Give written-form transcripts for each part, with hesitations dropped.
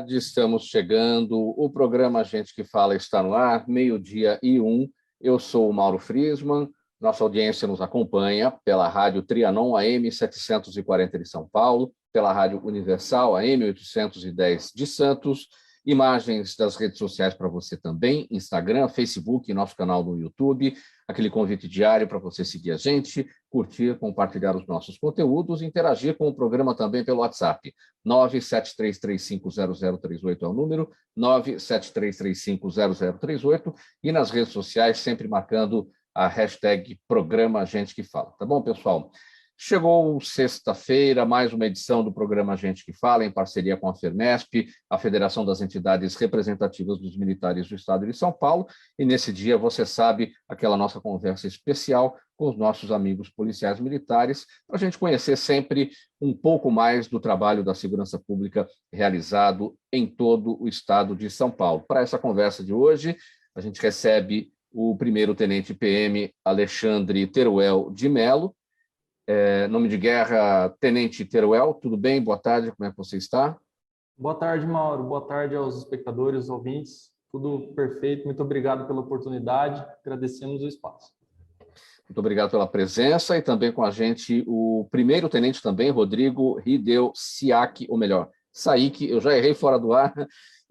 tarde, estamos chegando. O programa Gente que Fala está no ar, 12h01. Eu sou o Mauro Friesman. Nossa audiência nos acompanha pela Rádio Trianon AM 740 de São Paulo, pela Rádio Universal AM 810 de Santos. Imagens das redes sociais para você também, Instagram, Facebook, nosso canal no YouTube, aquele convite diário para você seguir a gente, curtir, compartilhar os nossos conteúdos, interagir com o programa também pelo WhatsApp. 973350038 é o número, 973350038, e nas redes sociais sempre marcando a hashtag Programa Gente que Fala. Tá bom, pessoal? Chegou sexta-feira, mais uma edição do programa Gente que Fala, em parceria com a FERMESP, a Federação das Entidades Representativas dos Militares do Estado de São Paulo, e nesse dia, você sabe, aquela nossa conversa especial com os nossos amigos policiais militares, para a gente conhecer sempre um pouco mais do trabalho da segurança pública realizado em todo o estado de São Paulo. Para essa conversa de hoje, a gente recebe o primeiro-tenente PM Alexandre Teruel de Mello. Nome de guerra, Tenente Teruel, tudo bem? Boa tarde, como é que você está? Boa tarde, Mauro. Boa tarde aos espectadores, ouvintes. Tudo perfeito, muito obrigado pela oportunidade, agradecemos o espaço. Muito obrigado pela presença, e também com a gente o primeiro-tenente também, Rodrigo Hideo Siaki, ou melhor, Saiki, eu já errei fora do ar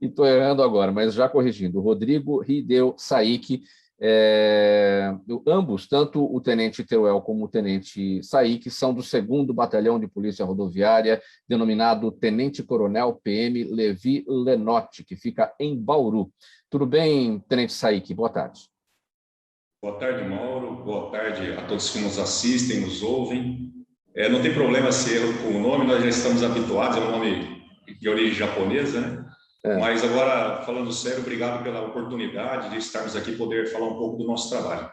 e estou errando agora, mas já corrigindo, Rodrigo Hideo Saiki. Ambos, tanto o tenente Teruel como o tenente Saiki, são do 2º Batalhão de Polícia Rodoviária, denominado Tenente Coronel PM Levi Lenotti, que fica em Bauru. Tudo bem, tenente Saiki? Boa tarde. Boa tarde, Mauro. Boa tarde a todos que nos assistem, nos ouvem. Não tem problema se erro com o nome, nós já estamos habituados, é um nome de origem japonesa, né? Mas agora, falando sério, obrigado pela oportunidade de estarmos aqui e poder falar um pouco do nosso trabalho.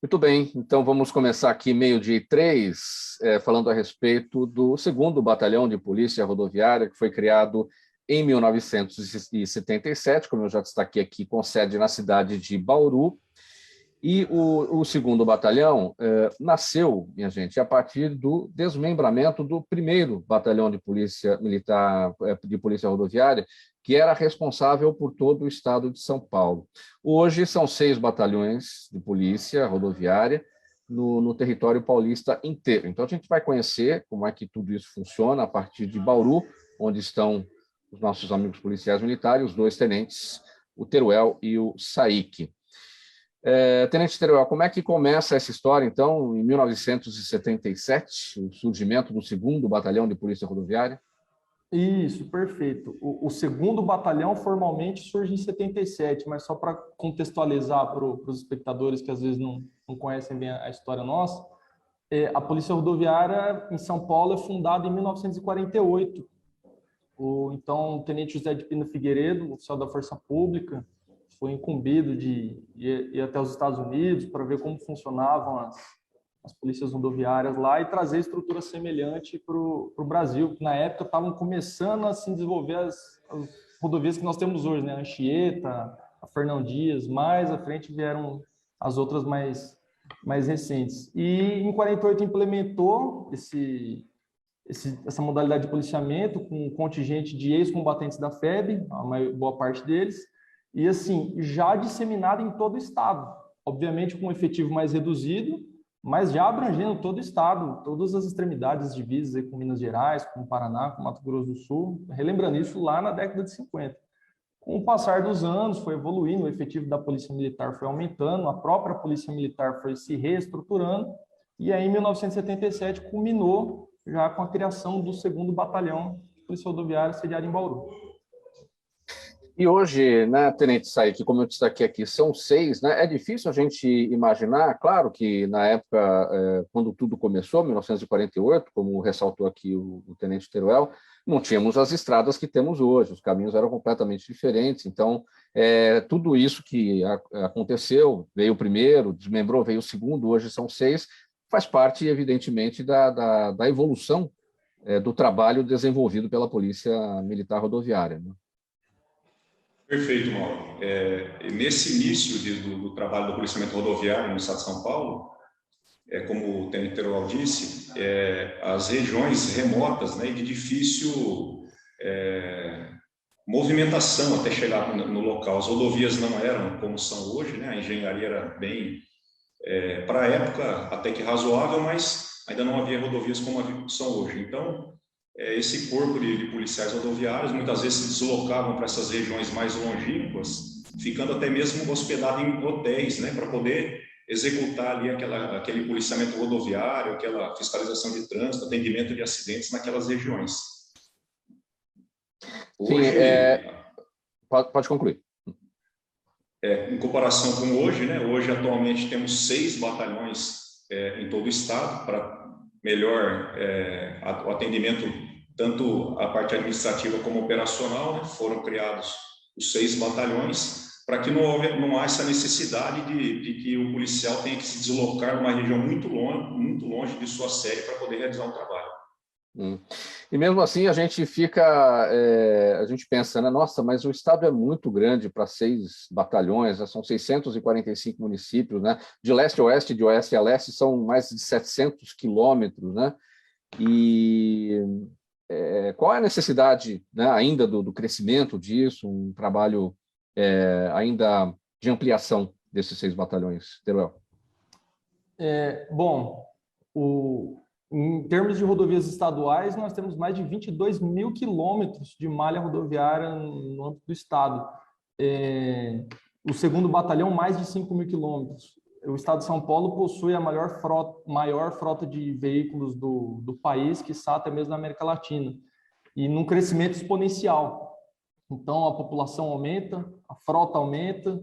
Muito bem, então vamos começar aqui 12h03, falando a respeito do 2º Batalhão de Polícia Rodoviária, que foi criado em 1977, como eu já destaquei aqui, com sede na cidade de Bauru. E o 2º Batalhão nasceu, minha gente, a partir do desmembramento do 1º Batalhão de Polícia Militar de Polícia Rodoviária, que era responsável por todo o estado de São Paulo. Hoje são 6 batalhões de polícia rodoviária no território paulista inteiro. Então a gente vai conhecer como é que tudo isso funciona a partir de Bauru, onde estão os nossos amigos policiais militares, os 2 tenentes, o Teruel e o Saiki. Tenente Teruel, como é que começa essa história, então, em 1977, o surgimento do 2º Batalhão de Polícia Rodoviária? Isso, perfeito. O 2º Batalhão formalmente surge em 77, mas só para contextualizar para os espectadores que às vezes não conhecem bem a história nossa, a Polícia Rodoviária em São Paulo é fundada em 1948. Então, o Tenente José de Pina Figueiredo, oficial da Força Pública, foi incumbido de ir até os Estados Unidos para ver como funcionavam as polícias rodoviárias lá e trazer estrutura semelhante para o Brasil, que na época estavam começando a se desenvolver as rodovias que nós temos hoje, né? A Anchieta, a Fernão Dias, mais à frente vieram as outras mais recentes. E em 48 implementou essa modalidade de policiamento com um contingente de ex-combatentes da FEB, boa parte deles, e assim, já disseminado em todo o estado, obviamente com um efetivo mais reduzido, mas já abrangendo todo o estado, todas as extremidades divisas aí com Minas Gerais, com o Paraná, com o Mato Grosso do Sul, relembrando isso lá na década de 50. Com o passar dos anos, foi evoluindo, o efetivo da Polícia Militar foi aumentando, a própria Polícia Militar foi se reestruturando, e aí em 1977 culminou já com a criação do 2º Batalhão de Polícia Rodoviária sediado em Bauru. E hoje, né, Tenente Saiki, como eu destaquei aqui, são 6, né? É difícil a gente imaginar, claro que na época, quando tudo começou, 1948, como ressaltou aqui o Tenente Teruel, não tínhamos as estradas que temos hoje, os caminhos eram completamente diferentes, então tudo isso que aconteceu, veio o primeiro, desmembrou, veio o 2º, hoje são 6, faz parte, evidentemente, da evolução do trabalho desenvolvido pela Polícia Militar Rodoviária, né? Perfeito, Mauro. Nesse início do trabalho do policiamento rodoviário no estado de São Paulo, como o Tenente Teruel disse, as regiões remotas, né, e de difícil movimentação até chegar no local. As rodovias não eram como são hoje, né? A engenharia era bem, para a época, até que razoável, mas ainda não havia rodovias como são hoje. Então, esse corpo de policiais rodoviários muitas vezes se deslocavam para essas regiões mais longínquas, ficando até mesmo hospedado em hotéis, né? Para poder executar ali aquele policiamento rodoviário, aquela fiscalização de trânsito, atendimento de acidentes naquelas regiões. Hoje, pode concluir. Em comparação com hoje, né? Hoje, atualmente, temos 6 batalhões em todo o estado para melhor o atendimento, tanto a parte administrativa como operacional, né? Foram criados os 6 batalhões para que não haja essa necessidade de que o policial tenha que se deslocar numa região muito longe de sua sede para poder realizar o trabalho. E mesmo assim a gente a gente pensa, né? Nossa, mas o estado é muito grande para 6 batalhões, né? São 645 municípios, né? De leste a oeste, de oeste a leste, são mais de 700 quilômetros, né? E qual é a necessidade, né, ainda do crescimento disso, um trabalho ainda de ampliação desses 6 batalhões, Teruel? Bom, em termos de rodovias estaduais, nós temos mais de 22 mil quilômetros de malha rodoviária no âmbito do estado. O 2º batalhão, mais de 5 mil quilômetros. O estado de São Paulo possui a maior frota de veículos do país, quiçá até mesmo da América Latina, e num crescimento exponencial. Então, a população aumenta, a frota aumenta,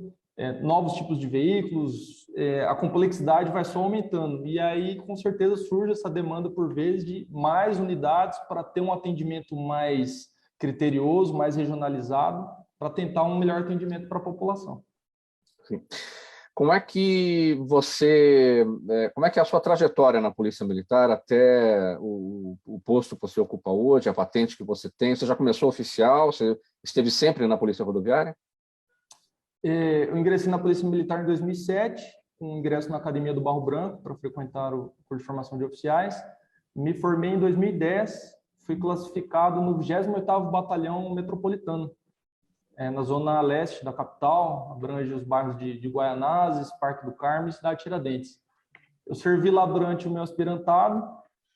novos tipos de veículos, a complexidade vai só aumentando. E aí, com certeza, surge essa demanda, por vezes, de mais unidades para ter um atendimento mais criterioso, mais regionalizado, para tentar um melhor atendimento para a população. Sim. Como é que é a sua trajetória na Polícia Militar até o posto que você ocupa hoje, a patente que você tem? Você já começou oficial? Você esteve sempre na Polícia Rodoviária? Eu ingressei na Polícia Militar em 2007, com ingresso na Academia do Barro Branco, para frequentar o curso de formação de oficiais. Me formei em 2010, fui classificado no 28º Batalhão Metropolitano, na zona leste da capital, abrange os bairros de Guaianazes, Parque do Carmo e Cidade Tiradentes. Eu servi lá durante o meu aspirantado,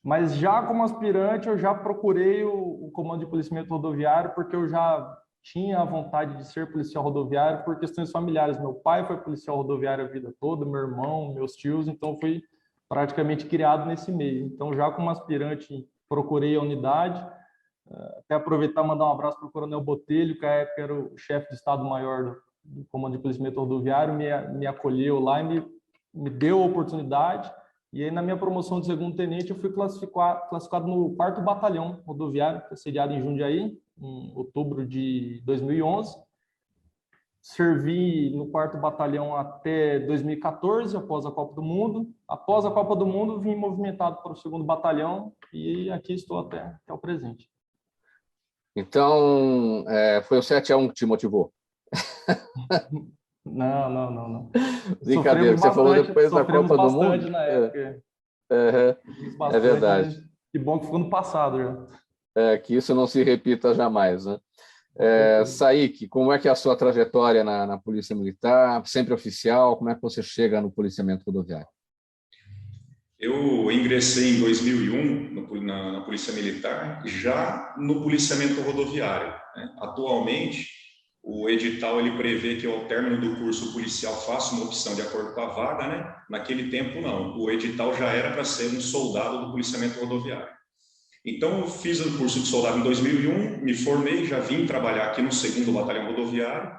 mas já como aspirante eu já procurei o comando de policiamento rodoviário, porque eu já tinha a vontade de ser policial rodoviário por questões familiares. Meu pai foi policial rodoviário a vida toda, meu irmão, meus tios, então fui praticamente criado nesse meio. Então, já como aspirante, procurei a unidade. Até aproveitar e mandar um abraço para o Coronel Botelho, que à época era o chefe de Estado-Maior do Comando de Policiamento Rodoviário, me acolheu lá e me deu a oportunidade. E aí, na minha promoção de 2º tenente, eu fui classificado no 4º Batalhão Rodoviário, que é sediado em Jundiaí, em outubro de 2011. Servi no 4º Batalhão até 2014, após a Copa do Mundo. Após a Copa do Mundo, vim movimentado para o 2º Batalhão e aqui estou até o presente. Então, foi o 7-1 que te motivou? Não. Brincadeira, você falou depois da Copa do Mundo. Na época. É verdade. Que bom que ficou no passado já. Que isso não se repita jamais, né? Saik, como é que é a sua trajetória na Polícia Militar? Sempre oficial? Como é que você chega no policiamento rodoviário? Eu ingressei em 2001 na Polícia Militar, já no policiamento rodoviário, né? Atualmente, o edital ele prevê que ao término do curso policial faça uma opção de acordo com a vaga, né? Naquele tempo, não. O edital já era para ser um soldado do policiamento rodoviário. Então, eu fiz o curso de soldado em 2001, me formei, já vim trabalhar aqui no 2º Batalhão Rodoviário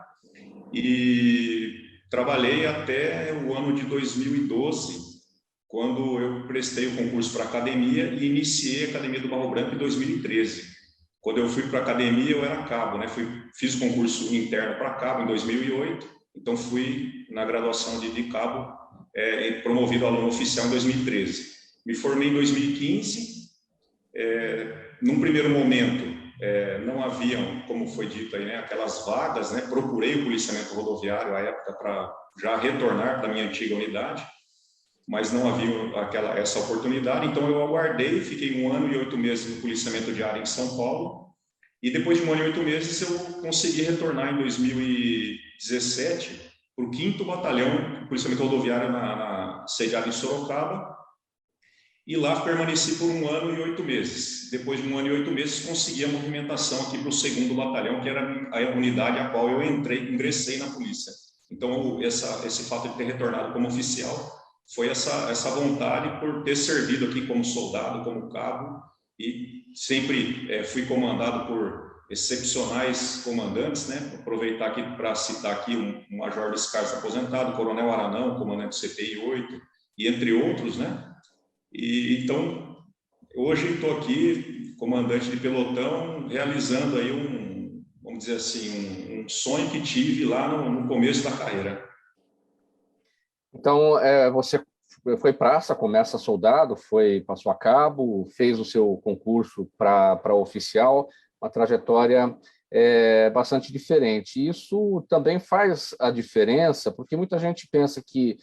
e trabalhei até o ano de 2012, quando eu prestei o concurso para a academia e iniciei a Academia do Barro Branco em 2013. Quando eu fui para a academia, eu era cabo, né? Fiz o concurso interno para cabo em 2008, então fui na graduação de cabo, promovido aluno oficial em 2013. Me formei em 2015. Num primeiro momento, não haviam, como foi dito aí, né, aquelas vagas, né? Procurei o policiamento rodoviário à época para já retornar para a minha antiga unidade, mas não havia essa oportunidade, então eu aguardei, fiquei 1 ano e 8 meses no policiamento de área em São Paulo, E depois de 1 ano e 8 meses, eu consegui retornar em 2017 para o 5º Batalhão, Policiamento Rodoviário, sediado em Sorocaba, e lá permaneci por 1 ano e 8 meses. Depois de 1 ano e 8 meses, consegui a movimentação aqui para o 2º Batalhão, que era a unidade a qual eu ingressei na polícia. Então, esse fato de ter retornado como oficial foi essa vontade por ter servido aqui como soldado, como cabo, e sempre fui comandado por excepcionais comandantes, né? Aproveitar aqui para citar aqui um Major Luiz Carlos aposentado, Coronel Aranão, comandante do CPI 8, e entre outros, né? E então, hoje estou aqui, comandante de pelotão, realizando aí vamos dizer assim, um sonho que tive lá no começo da carreira. Então, você foi praça, começa soldado, passou a cabo, fez o seu concurso para oficial, uma trajetória bastante diferente. Isso também faz a diferença, porque muita gente pensa que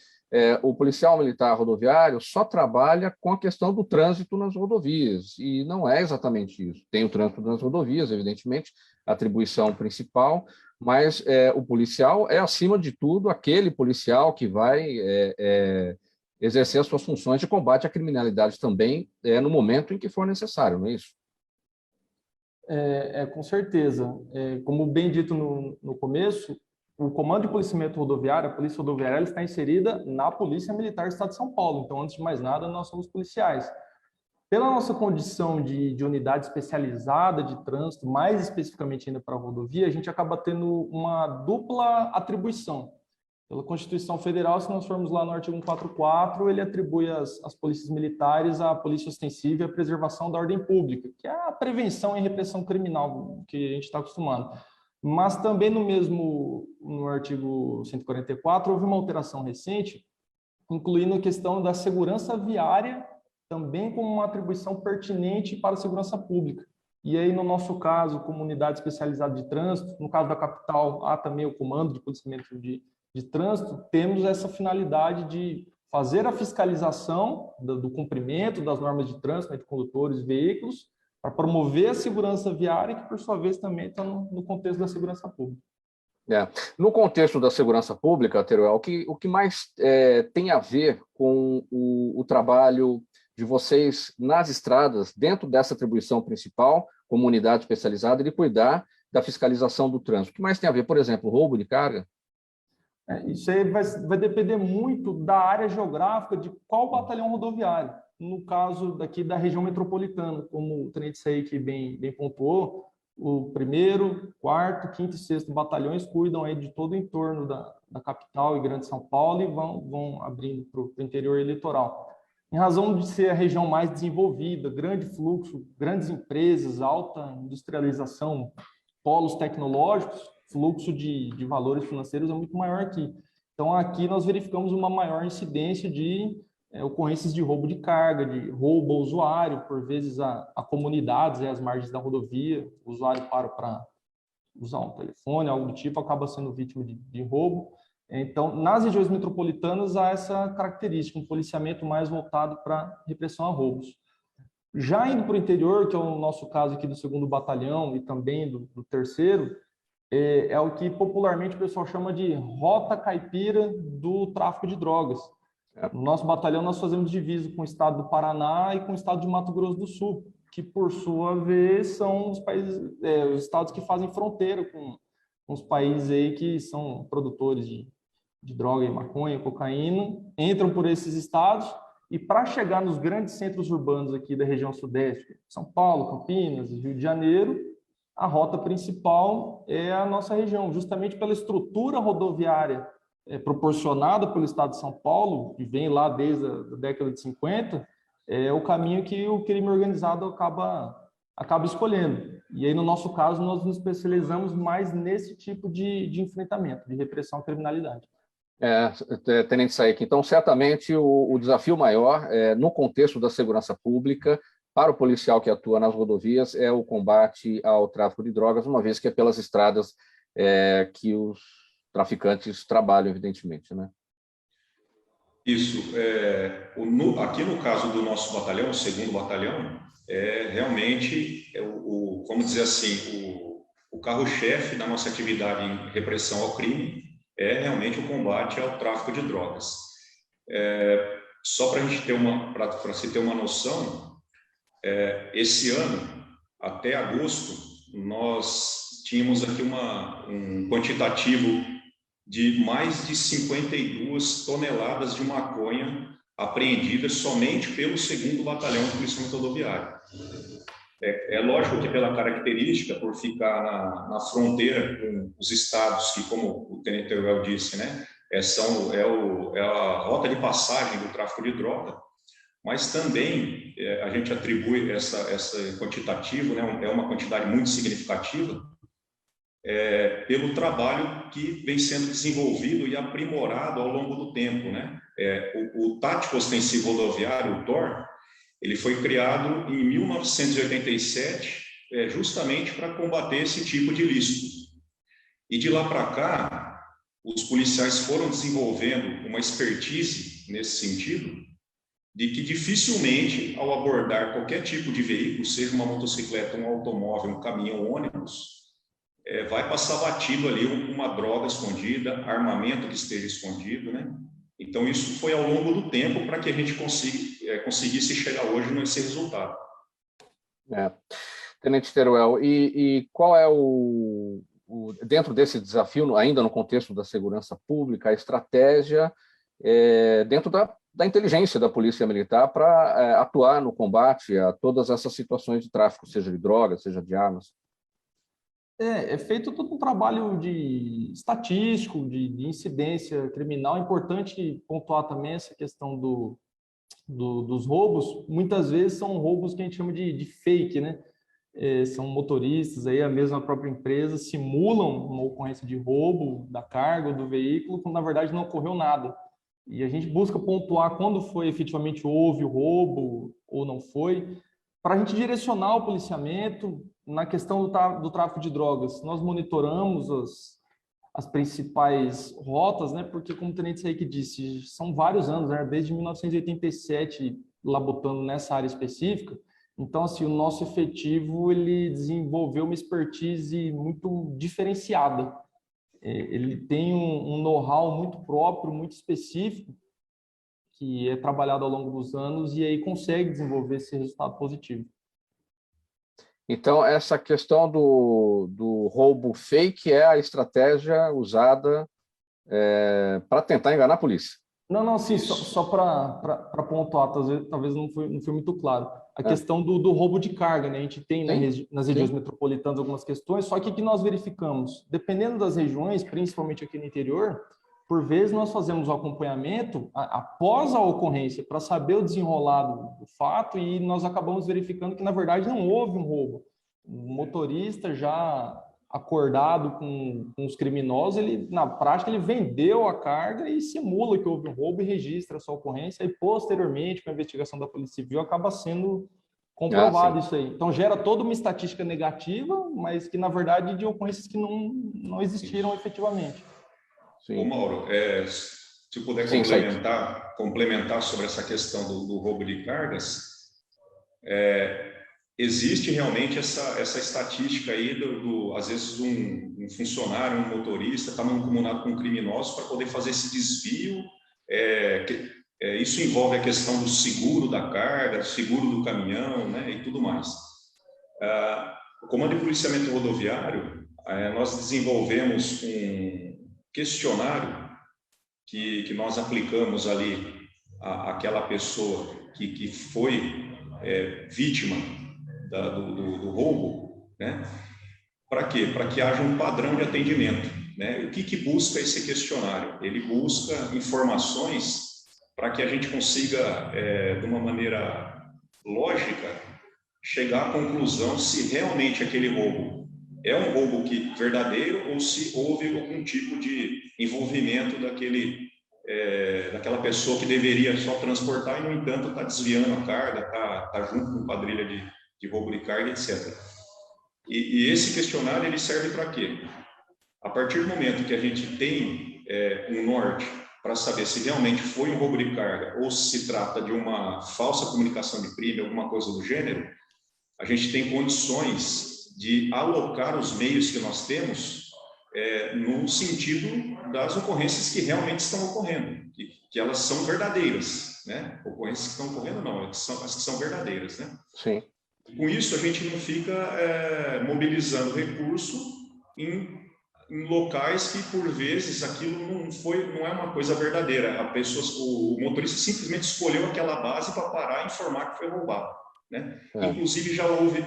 o policial militar rodoviário só trabalha com a questão do trânsito nas rodovias, e não é exatamente isso. Tem o trânsito nas rodovias, evidentemente, a atribuição principal, mas o policial é, acima de tudo, aquele policial que vai exercer as suas funções de combate à criminalidade também no momento em que for necessário, não é isso? Com certeza. Como bem dito no começo, o Comando de Policiamento Rodoviário, a Polícia Rodoviária, ela está inserida na Polícia Militar do Estado de São Paulo. Então, antes de mais nada, nós somos policiais. Pela nossa condição de unidade especializada de trânsito, mais especificamente ainda para a rodovia, a gente acaba tendo uma dupla atribuição. Pela Constituição Federal, se nós formos lá no artigo 144, ele atribui às polícias militares a polícia ostensiva e a preservação da ordem pública, que é a prevenção e repressão criminal que a gente está acostumado. Mas também no artigo 144, houve uma alteração recente, incluindo a questão da segurança viária, também como uma atribuição pertinente para a segurança pública. E aí, no nosso caso, como unidade especializada de trânsito, no caso da capital, há também o Comando de Policiamento de Trânsito, temos essa finalidade de fazer a fiscalização do cumprimento das normas de trânsito, de condutores e veículos, para promover a segurança viária, que, por sua vez, também está no contexto da segurança pública. No contexto da segurança pública, Teruel, o que mais tem a ver com o trabalho de vocês nas estradas, dentro dessa atribuição principal, como unidade especializada, de cuidar da fiscalização do trânsito? O que mais tem a ver, por exemplo, roubo de carga? Isso aí vai depender muito da área geográfica de qual batalhão rodoviário. No caso daqui da região metropolitana, como o tenente Saik bem pontuou, o 1º, 4º, 5º e 6º batalhões cuidam aí de todo o entorno da capital e Grande São Paulo e vão abrindo para o interior e litoral. Em razão de ser a região mais desenvolvida, grande fluxo, grandes empresas, alta industrialização, polos tecnológicos, fluxo de valores financeiros é muito maior aqui. Então, aqui nós verificamos uma maior incidência de ocorrências de roubo de carga, de roubo ao usuário, por vezes a comunidades, às margens da rodovia, o usuário para usar um telefone, algo do tipo, acaba sendo vítima de roubo. Então, nas regiões metropolitanas, há essa característica, um policiamento mais voltado para repressão a roubos. Já indo para o interior, que é o nosso caso aqui do 2º Batalhão e também do 3º, é o que popularmente o pessoal chama de rota caipira do tráfico de drogas. No nosso batalhão, nós fazemos divisa com o estado do Paraná e com o estado de Mato Grosso do Sul, que, por sua vez, são os estados que fazem fronteira com os países aí que são produtores de droga e maconha, cocaína, entram por esses estados e, para chegar nos grandes centros urbanos aqui da região sudeste, São Paulo, Campinas, Rio de Janeiro, a rota principal é a nossa região, justamente pela estrutura rodoviária proporcionada pelo Estado de São Paulo, que vem lá desde a década de 50, é o caminho que o crime organizado acaba escolhendo. E aí, no nosso caso, nós nos especializamos mais nesse tipo de enfrentamento, de repressão à criminalidade. Tenente Saik, então, certamente o desafio maior no contexto da segurança pública para o policial que atua nas rodovias é o combate ao tráfico de drogas, uma vez que é pelas estradas que os traficantes trabalham, evidentemente, né? Isso. Aqui no caso do nosso batalhão, o 2º batalhão, realmente, vamos dizer assim, o carro-chefe da nossa atividade em repressão ao crime é realmente o combate ao tráfico de drogas. Só para a gente para se ter uma noção, esse ano, até agosto, nós tínhamos aqui um quantitativo de mais de 52 toneladas de maconha apreendidas somente pelo 2º Batalhão de Policiamento Rodoviário. É lógico que pela característica, por ficar na fronteira com os estados que, como o Tenente Teruel disse, né, é a rota de passagem do tráfico de droga, mas também a gente atribui essa quantitativo, né, é uma quantidade muito significativa, pelo trabalho que vem sendo desenvolvido e aprimorado ao longo do tempo, né? O Tático Ostensivo Rodoviário, o TOR, ele foi criado em 1987, justamente para combater esse tipo de ilícitos. E de lá para cá, os policiais foram desenvolvendo uma expertise nesse sentido, de que dificilmente, ao abordar qualquer tipo de veículo, seja uma motocicleta, um automóvel, um caminhão, um ônibus, vai passar batido ali uma droga escondida, armamento que esteja escondido, né? Então, isso foi ao longo do tempo para que a gente conseguisse chegar hoje nesse resultado. Tenente Teruel, e qual é dentro desse desafio, ainda no contexto da segurança pública, a estratégia dentro da inteligência da Polícia Militar para atuar no combate a todas essas situações de tráfico, seja de drogas, seja de armas? É feito todo um trabalho de estatístico, de incidência criminal. É importante pontuar também essa questão dos roubos. Muitas vezes são roubos que a gente chama de fake, né? São motoristas, aí a mesma própria empresa simulam uma ocorrência de roubo da carga ou do veículo, quando na verdade não ocorreu nada. E a gente busca pontuar quando foi efetivamente houve o roubo ou não foi, para a gente direcionar o policiamento na questão do tráfico de drogas. Nós monitoramos as principais rotas, né? Porque, como o Tenente Saik disse, são vários anos, né? Desde 1987, labutando nessa área específica. Então, assim, o nosso efetivo, ele desenvolveu uma expertise muito diferenciada. Ele tem um know-how muito próprio, muito específico, que é trabalhado ao longo dos anos e aí consegue desenvolver esse resultado positivo. Então, essa questão do roubo fake é a estratégia usada para tentar enganar a polícia. Não, sim, só para pontuar, talvez não foi muito claro. A questão do roubo de carga, né? A gente tem nas regiões metropolitanas algumas questões, só que nós verificamos, dependendo das regiões, principalmente aqui no interior, por vezes nós fazemos o acompanhamento após a ocorrência para saber o desenrolar do fato e nós acabamos verificando que, na verdade, não houve um roubo. O motorista já acordado com os criminosos, na prática, ele vendeu a carga e simula que houve um roubo e registra a sua ocorrência e, posteriormente, com a investigação da Polícia Civil, acaba sendo comprovado isso aí. Então, gera toda uma estatística negativa, mas que, na verdade, de ocorrências que não existiram efetivamente. Ô, Mauro, se puder complementar sobre essa questão do roubo de cargas, existe realmente essa estatística aí às vezes um funcionário, um motorista está mancomunado com criminosos para poder fazer esse desvio. Isso envolve a questão do seguro da carga, do seguro do caminhão, né, e tudo mais. O Comando de Policiamento Rodoviário, nós desenvolvemos um questionário que nós aplicamos ali àquela pessoa que foi vítima do roubo, né? Para quê? Para que haja um padrão de atendimento, né? O que busca esse questionário? Ele busca informações para que a gente consiga, de uma maneira lógica, chegar à conclusão se realmente aquele roubo é um roubo verdadeiro ou se houve algum tipo de envolvimento daquela pessoa que deveria só transportar e, no entanto, está desviando a carga, está junto com quadrilha de roubo de carga, etc. E esse questionário ele serve para quê? A partir do momento que a gente tem um norte para saber se realmente foi um roubo de carga ou se trata de uma falsa comunicação de crime, alguma coisa do gênero, a gente tem condições de alocar os meios que nós temos no sentido das ocorrências que realmente estão ocorrendo, que elas são verdadeiras, né? Ocorrências que estão ocorrendo não, as que são verdadeiras, né? Sim. Com isso, a gente não fica mobilizando recurso em locais que, por vezes, aquilo não é uma coisa verdadeira. O motorista simplesmente escolheu aquela base para parar e informar que foi roubado, né? Inclusive, já houve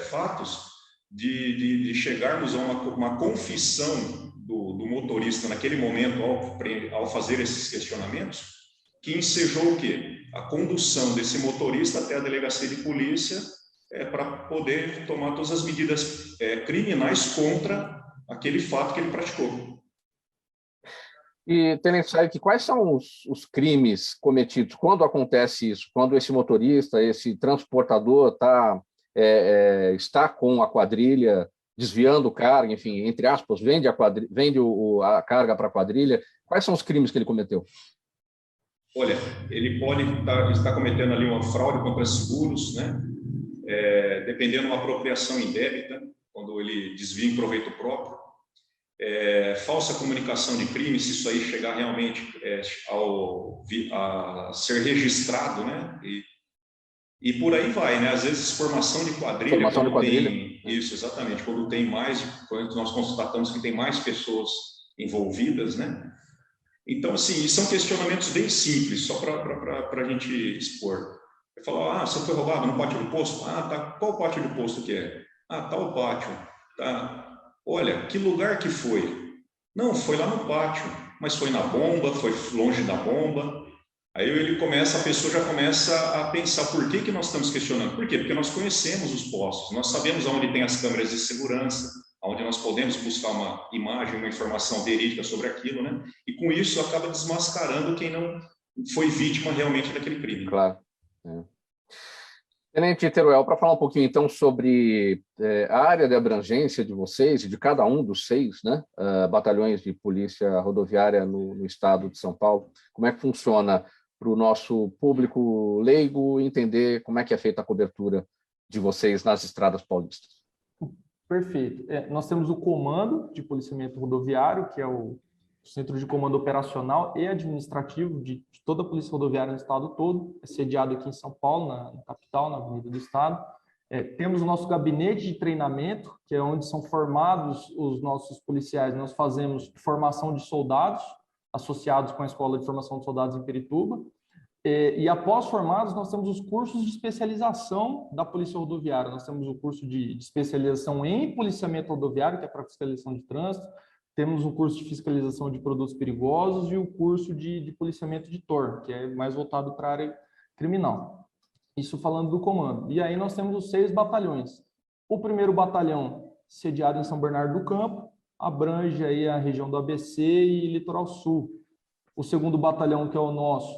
fatos de chegarmos a uma confissão do motorista naquele momento, ao fazer esses questionamentos, que ensejou o quê? A condução desse motorista até a delegacia de polícia para poder tomar todas as medidas criminais contra aquele fato que ele praticou. E, Tenente Saik, quais são os crimes cometidos quando acontece isso? Quando esse motorista, esse transportador está com a quadrilha, desviando carga, enfim, entre aspas, vende a carga para a quadrilha. Quais são os crimes que ele cometeu? Olha, ele pode estar cometendo ali uma fraude contra seguros, né? Dependendo de uma apropriação indébita, quando ele desvia em proveito próprio. Falsa comunicação de crime, se isso aí chegar realmente a ser registrado, né? E por aí vai, né? Às vezes formação de quadrilha. Formação de quadrilha. Isso, exatamente. Quando nós constatamos que tem mais pessoas envolvidas, né? Então, assim, são questionamentos bem simples, só para a gente expor. Ele falou, você foi roubado no pátio do posto? Tá. Qual pátio do posto que é? Tal pátio. Tá. Olha, que lugar que foi? Não, foi lá no pátio, mas foi na bomba, foi longe da bomba. Aí a pessoa já começa a pensar por que nós estamos questionando. Por quê? Porque nós conhecemos os postos, nós sabemos onde tem as câmeras de segurança, onde nós podemos buscar uma imagem, uma informação verídica sobre aquilo, né? E com isso acaba desmascarando quem não foi vítima realmente daquele crime. Claro. Tenente Teruel, para falar um pouquinho então sobre a área de abrangência de vocês, de cada um dos 6, né, batalhões de polícia rodoviária no estado de São Paulo, como é que funciona para o nosso público leigo entender como é que é feita a cobertura de vocês nas estradas paulistas? Perfeito. Nós temos o Comando de Policiamento Rodoviário, que é o Centro de Comando Operacional e Administrativo de toda a Polícia Rodoviária no estado todo, é sediado aqui em São Paulo, na capital, na Avenida do Estado. Temos o nosso gabinete de treinamento, que é onde são formados os nossos policiais. Nós fazemos formação de soldados, associados com a Escola de Formação de Soldados em Pirituba. E após formados, nós temos os cursos de especialização da Polícia Rodoviária. Nós temos o curso de especialização em policiamento rodoviário, que é para fiscalização de trânsito. Temos o curso de fiscalização de produtos perigosos e o curso de policiamento de TOR, que é mais voltado para a área criminal. Isso falando do comando. E aí nós temos os 6 batalhões. O primeiro batalhão, sediado em São Bernardo do Campo, abrange aí a região do ABC e Litoral Sul. O segundo batalhão, que é o nosso,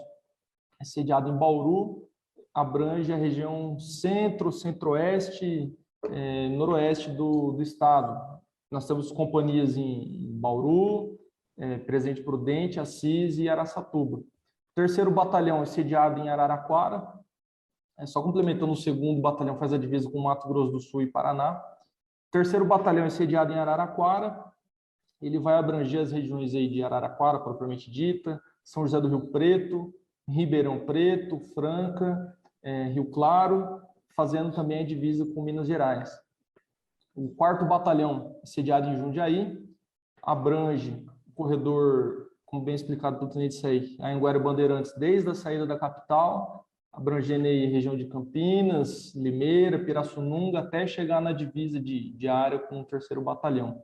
é sediado em Bauru, abrange a região centro, centro-oeste, noroeste do estado. Nós temos companhias em Bauru, Presidente Prudente, Assis e Araçatuba. O terceiro batalhão é sediado em Araraquara. Só complementando, o segundo batalhão faz a divisa com Mato Grosso do Sul e Paraná. O terceiro batalhão é sediado em Araraquara. Ele vai abranger as regiões aí de Araraquara, propriamente dita, São José do Rio Preto, Ribeirão Preto, Franca, Rio Claro, fazendo também a divisa com Minas Gerais. O quarto batalhão, sediado em Jundiaí, abrange o corredor, como bem explicado pelo Tenente Saik, a Anhanguera Bandeirantes, desde a saída da capital, abrangendo aí a região de Campinas, Limeira, Pirassununga, até chegar na divisa de área com o terceiro batalhão.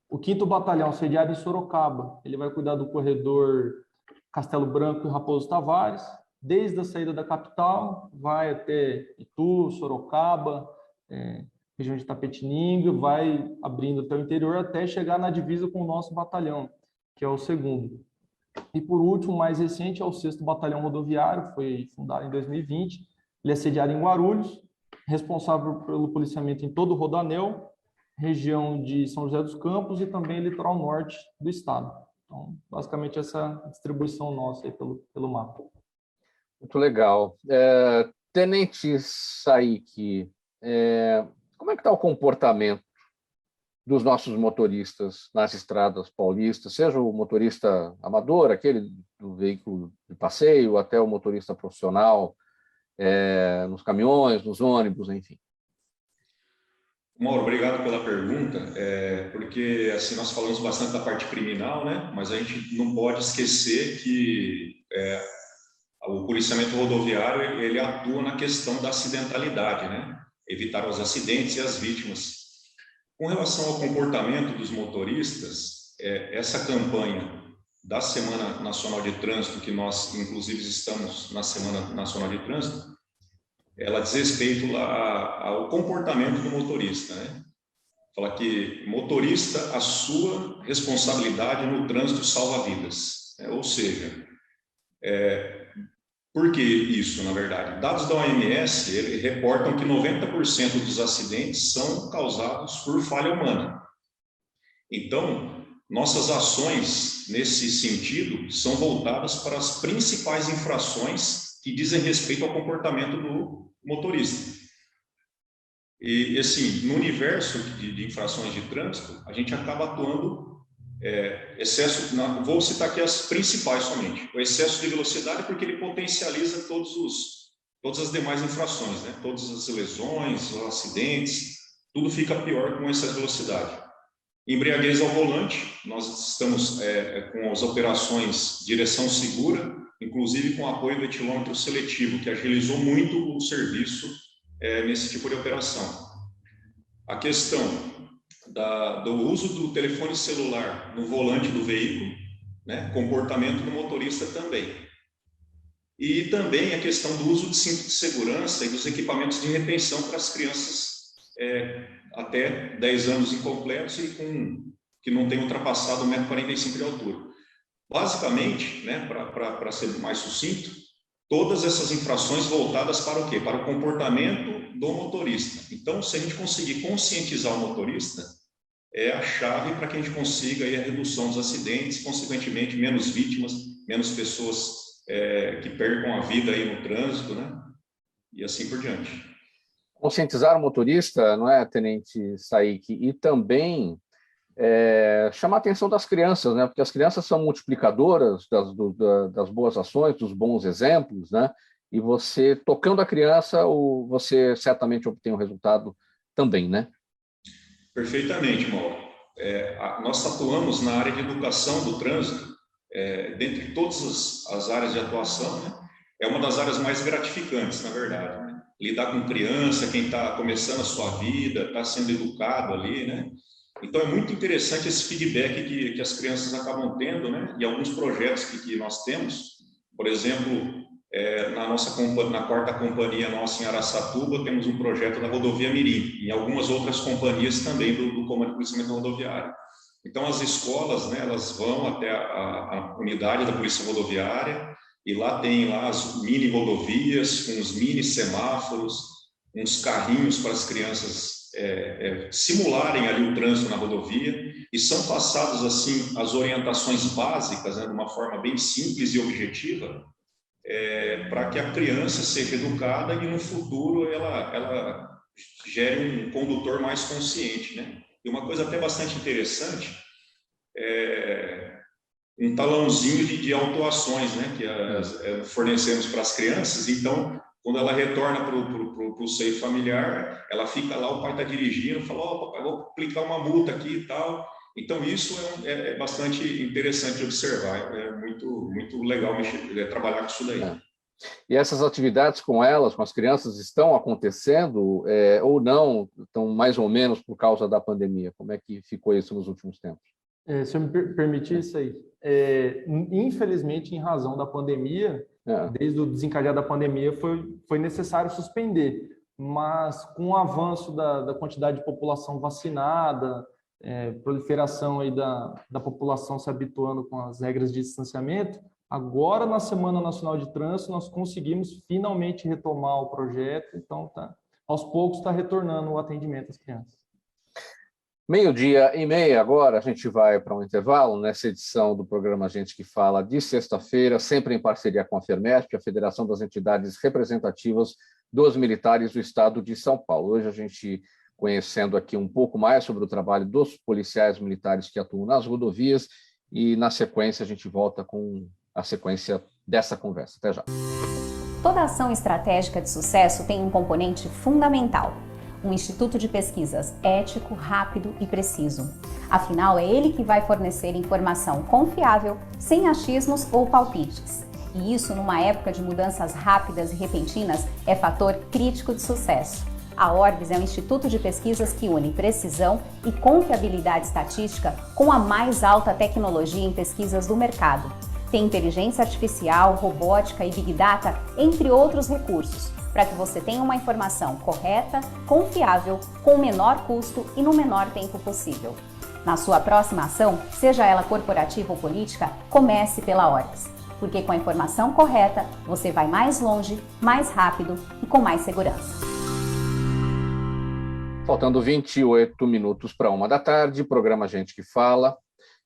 O quinto batalhão, sediado em Sorocaba, ele vai cuidar do corredor Castelo Branco e Raposo Tavares, desde a saída da capital, vai até Itu, Sorocaba, região de Tapetininga, vai abrindo até o interior, até chegar na divisa com o nosso batalhão, que é o segundo. E por último, mais recente, é o 6º Batalhão Rodoviário, foi fundado em 2020, ele é sediado em Guarulhos, responsável pelo policiamento em todo o Rodoanel, região de São José dos Campos e também litoral norte do estado. Então, basicamente, essa distribuição nossa aí pelo mapa. Muito legal. Tenente Saik, como é que está o comportamento dos nossos motoristas nas estradas paulistas, seja o motorista amador, aquele do veículo de passeio, até o motorista profissional, nos caminhões, nos ônibus, enfim? Mauro, obrigado pela pergunta, porque assim, nós falamos bastante da parte criminal, né? Mas a gente não pode esquecer que o policiamento rodoviário ele atua na questão da acidentalidade, né? Evitar os acidentes e as vítimas. Com relação ao comportamento dos motoristas, essa campanha da Semana Nacional de Trânsito, que nós, inclusive, estamos na Semana Nacional de Trânsito, ela diz respeito ao comportamento do motorista, né? Fala que motorista, a sua responsabilidade no trânsito salva vidas, né? Ou seja, por que isso, na verdade? Dados da OMS reportam que 90% dos acidentes são causados por falha humana. Então, nossas ações nesse sentido são voltadas para as principais infrações que dizem respeito ao comportamento do motorista. E, assim, no universo de infrações de trânsito, a gente acaba atuando excesso, vou citar aqui as principais somente. O excesso de velocidade, porque ele potencializa todas as demais infrações, né? Todas as lesões, os acidentes, tudo fica pior com excesso de velocidade. Embriaguez ao volante, nós estamos com as operações direção segura, inclusive com o apoio do etilômetro seletivo, que agilizou muito o serviço nesse tipo de operação. A questão do uso do telefone celular no volante do veículo, né? Comportamento do motorista também. E também a questão do uso de cinto de segurança e dos equipamentos de retenção para as crianças até 10 anos incompletos e que não tenham ultrapassado 1,45 m de altura. Basicamente, né, para ser mais sucinto, todas essas infrações voltadas para o quê? Para o comportamento do motorista. Então, se a gente conseguir conscientizar o motorista, é a chave para que a gente consiga aí a redução dos acidentes, consequentemente, menos vítimas, menos pessoas que percam a vida aí no trânsito, né? E assim por diante. Conscientizar o motorista, não é, Tenente Saik? E também chamar a atenção das crianças, né? Porque as crianças são multiplicadoras das boas ações, dos bons exemplos, né? E você, tocando a criança, você certamente obtém um resultado também, né? Perfeitamente, Mauro. Nós atuamos na área de educação do trânsito, dentre todas as áreas de atuação, né? É uma das áreas mais gratificantes, na verdade, né? Lidar com criança, quem está começando a sua vida, está sendo educado ali, né? Então, é muito interessante esse feedback que as crianças acabam tendo, né? E alguns projetos que nós temos, por exemplo, na quarta companhia nossa em Araçatuba, temos um projeto da Rodovia Mirim, e algumas outras companhias também do Comando de Policiamento Rodoviário. Então, as escolas, né, elas vão até a unidade da Polícia Rodoviária, e lá tem as mini rodovias, com os mini semáforos, uns carrinhos para as crianças simularem ali o trânsito na rodovia, e são passadas assim as orientações básicas, né, de uma forma bem simples e objetiva, para que a criança seja educada e no futuro ela gere um condutor mais consciente, né? E uma coisa até bastante interessante um talãozinho de autuações, né, que fornecemos para as crianças. Então, quando ela retorna para o seio familiar, ela fica lá, o pai está dirigindo, fala, papai, vou aplicar uma multa aqui e tal. Então, isso é bastante interessante de observar, é muito legal trabalhar com isso daí. E essas atividades com elas, com as crianças, estão acontecendo ou não, estão mais ou menos por causa da pandemia? Como é que ficou isso nos últimos tempos? Se eu me permitir isso aí, infelizmente, em razão da pandemia, desde o desencadear da pandemia, foi necessário suspender, mas com o avanço da quantidade de população vacinada, proliferação aí da população se habituando com as regras de distanciamento, agora na Semana Nacional de Trânsito nós conseguimos finalmente retomar o projeto, então aos poucos está retornando o atendimento às crianças. 12h30 agora, a gente vai para um intervalo nessa edição do programa Gente que Fala de sexta-feira, sempre em parceria com a FERMESP, a Federação das Entidades Representativas dos Militares do Estado de São Paulo. Hoje a gente conhecendo aqui um pouco mais sobre o trabalho dos policiais militares que atuam nas rodovias e, na sequência, a gente volta com a sequência dessa conversa. Até já. Toda ação estratégica de sucesso tem um componente fundamental: um instituto de pesquisas ético, rápido e preciso. Afinal, é ele que vai fornecer informação confiável, sem achismos ou palpites. E isso, numa época de mudanças rápidas e repentinas, é fator crítico de sucesso. A Orbis é um instituto de pesquisas que une precisão e confiabilidade estatística com a mais alta tecnologia em pesquisas do mercado. Tem inteligência artificial, robótica e Big Data, entre outros recursos, para que você tenha uma informação correta, confiável, com o menor custo e no menor tempo possível. Na sua próxima ação, seja ela corporativa ou política, comece pela Orbis, porque com a informação correta, você vai mais longe, mais rápido e com mais segurança. Faltando 28 minutos para 13h, programa Gente que Fala,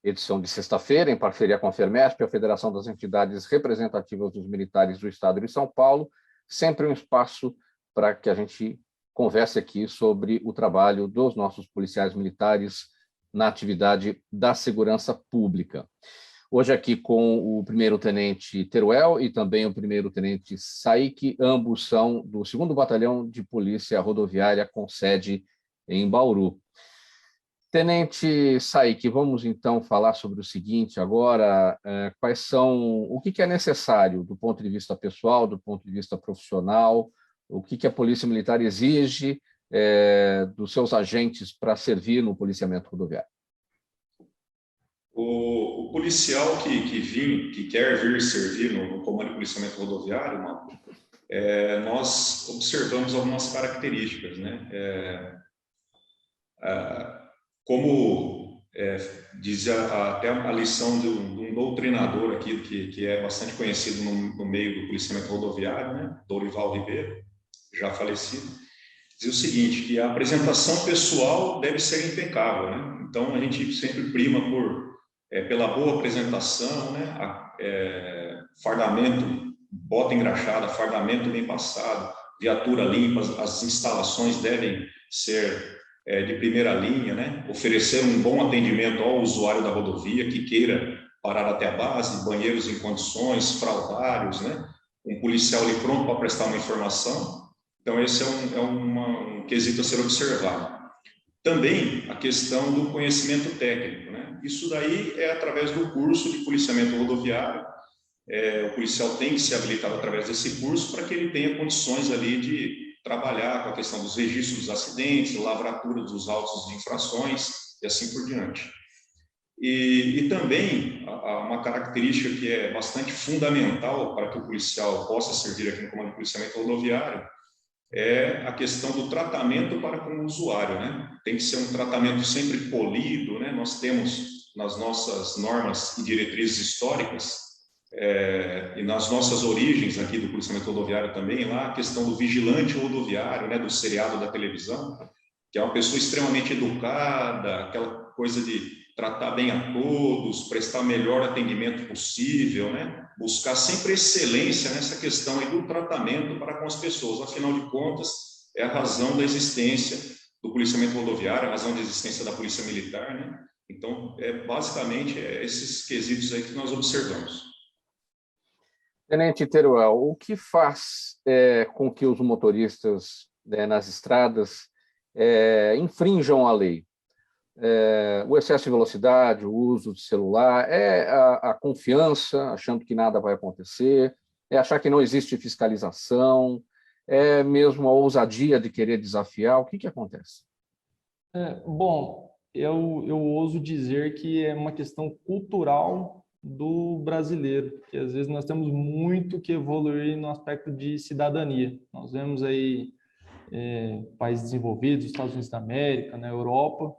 edição de sexta-feira, em parceria com a FERMESP, a Federação das Entidades Representativas dos Militares do Estado de São Paulo, sempre um espaço para que a gente converse aqui sobre o trabalho dos nossos policiais militares na atividade da segurança pública. Hoje aqui com o primeiro-tenente Teruel e também o primeiro-tenente Saik, ambos são do 2º Batalhão de Polícia Rodoviária com sede em Bauru. Tenente Saik, vamos então falar sobre o seguinte agora, quais são, o que é necessário do ponto de vista pessoal, do ponto de vista profissional, o que a Polícia Militar exige dos seus agentes para servir no policiamento rodoviário? O policial que quer vir servir no Comando de Policiamento Rodoviário, nós observamos algumas características, né? Como diz até a lição de um doutrinador aqui, que é bastante conhecido no meio do policiamento rodoviário, né? Dorival Ribeiro, já falecido, diz o seguinte, que a apresentação pessoal deve ser impecável, né? Então, a gente sempre prima pela boa apresentação, né? Fardamento, bota engraxada, fardamento bem passado, viatura limpa, as instalações devem ser de primeira linha, né? Oferecer um bom atendimento ao usuário da rodovia que queira parar até a base, banheiros em condições, fraldários, né? Um policial ali pronto para prestar uma informação. Então, esse é um quesito a ser observado. Também a questão do conhecimento técnico, né? Isso daí é através do curso de policiamento rodoviário. O policial tem que ser habilitado através desse curso para que ele tenha condições ali de trabalhar com a questão dos registros dos acidentes, lavratura dos autos de infrações e assim por diante. E também uma característica que é bastante fundamental para que o policial possa servir aqui no Comando de Policiamento Rodoviário é a questão do tratamento para com o usuário, né? Tem que ser um tratamento sempre polido, né? Nós temos nas nossas normas e diretrizes históricas e nas nossas origens aqui do policiamento rodoviário também, lá a questão do vigilante rodoviário, né, do seriado da televisão, que é uma pessoa extremamente educada, aquela coisa de tratar bem a todos, prestar melhor atendimento possível, né, buscar sempre excelência nessa questão aí do tratamento para com as pessoas. Afinal de contas, é a razão da existência do policiamento rodoviário, a razão da existência da polícia militar, né? Então, basicamente, esses quesitos aí que nós observamos. Tenente Teruel, o que faz com que os motoristas nas estradas infrinjam a lei? O excesso de velocidade, o uso de celular, a confiança, achando que nada vai acontecer, achar que não existe fiscalização, mesmo a ousadia de querer desafiar? O que acontece? Bom, eu ouso dizer que é uma questão cultural do brasileiro, que às vezes nós temos muito que evoluir no aspecto de cidadania. Nós vemos aí países desenvolvidos, Estados Unidos da América, na Europa.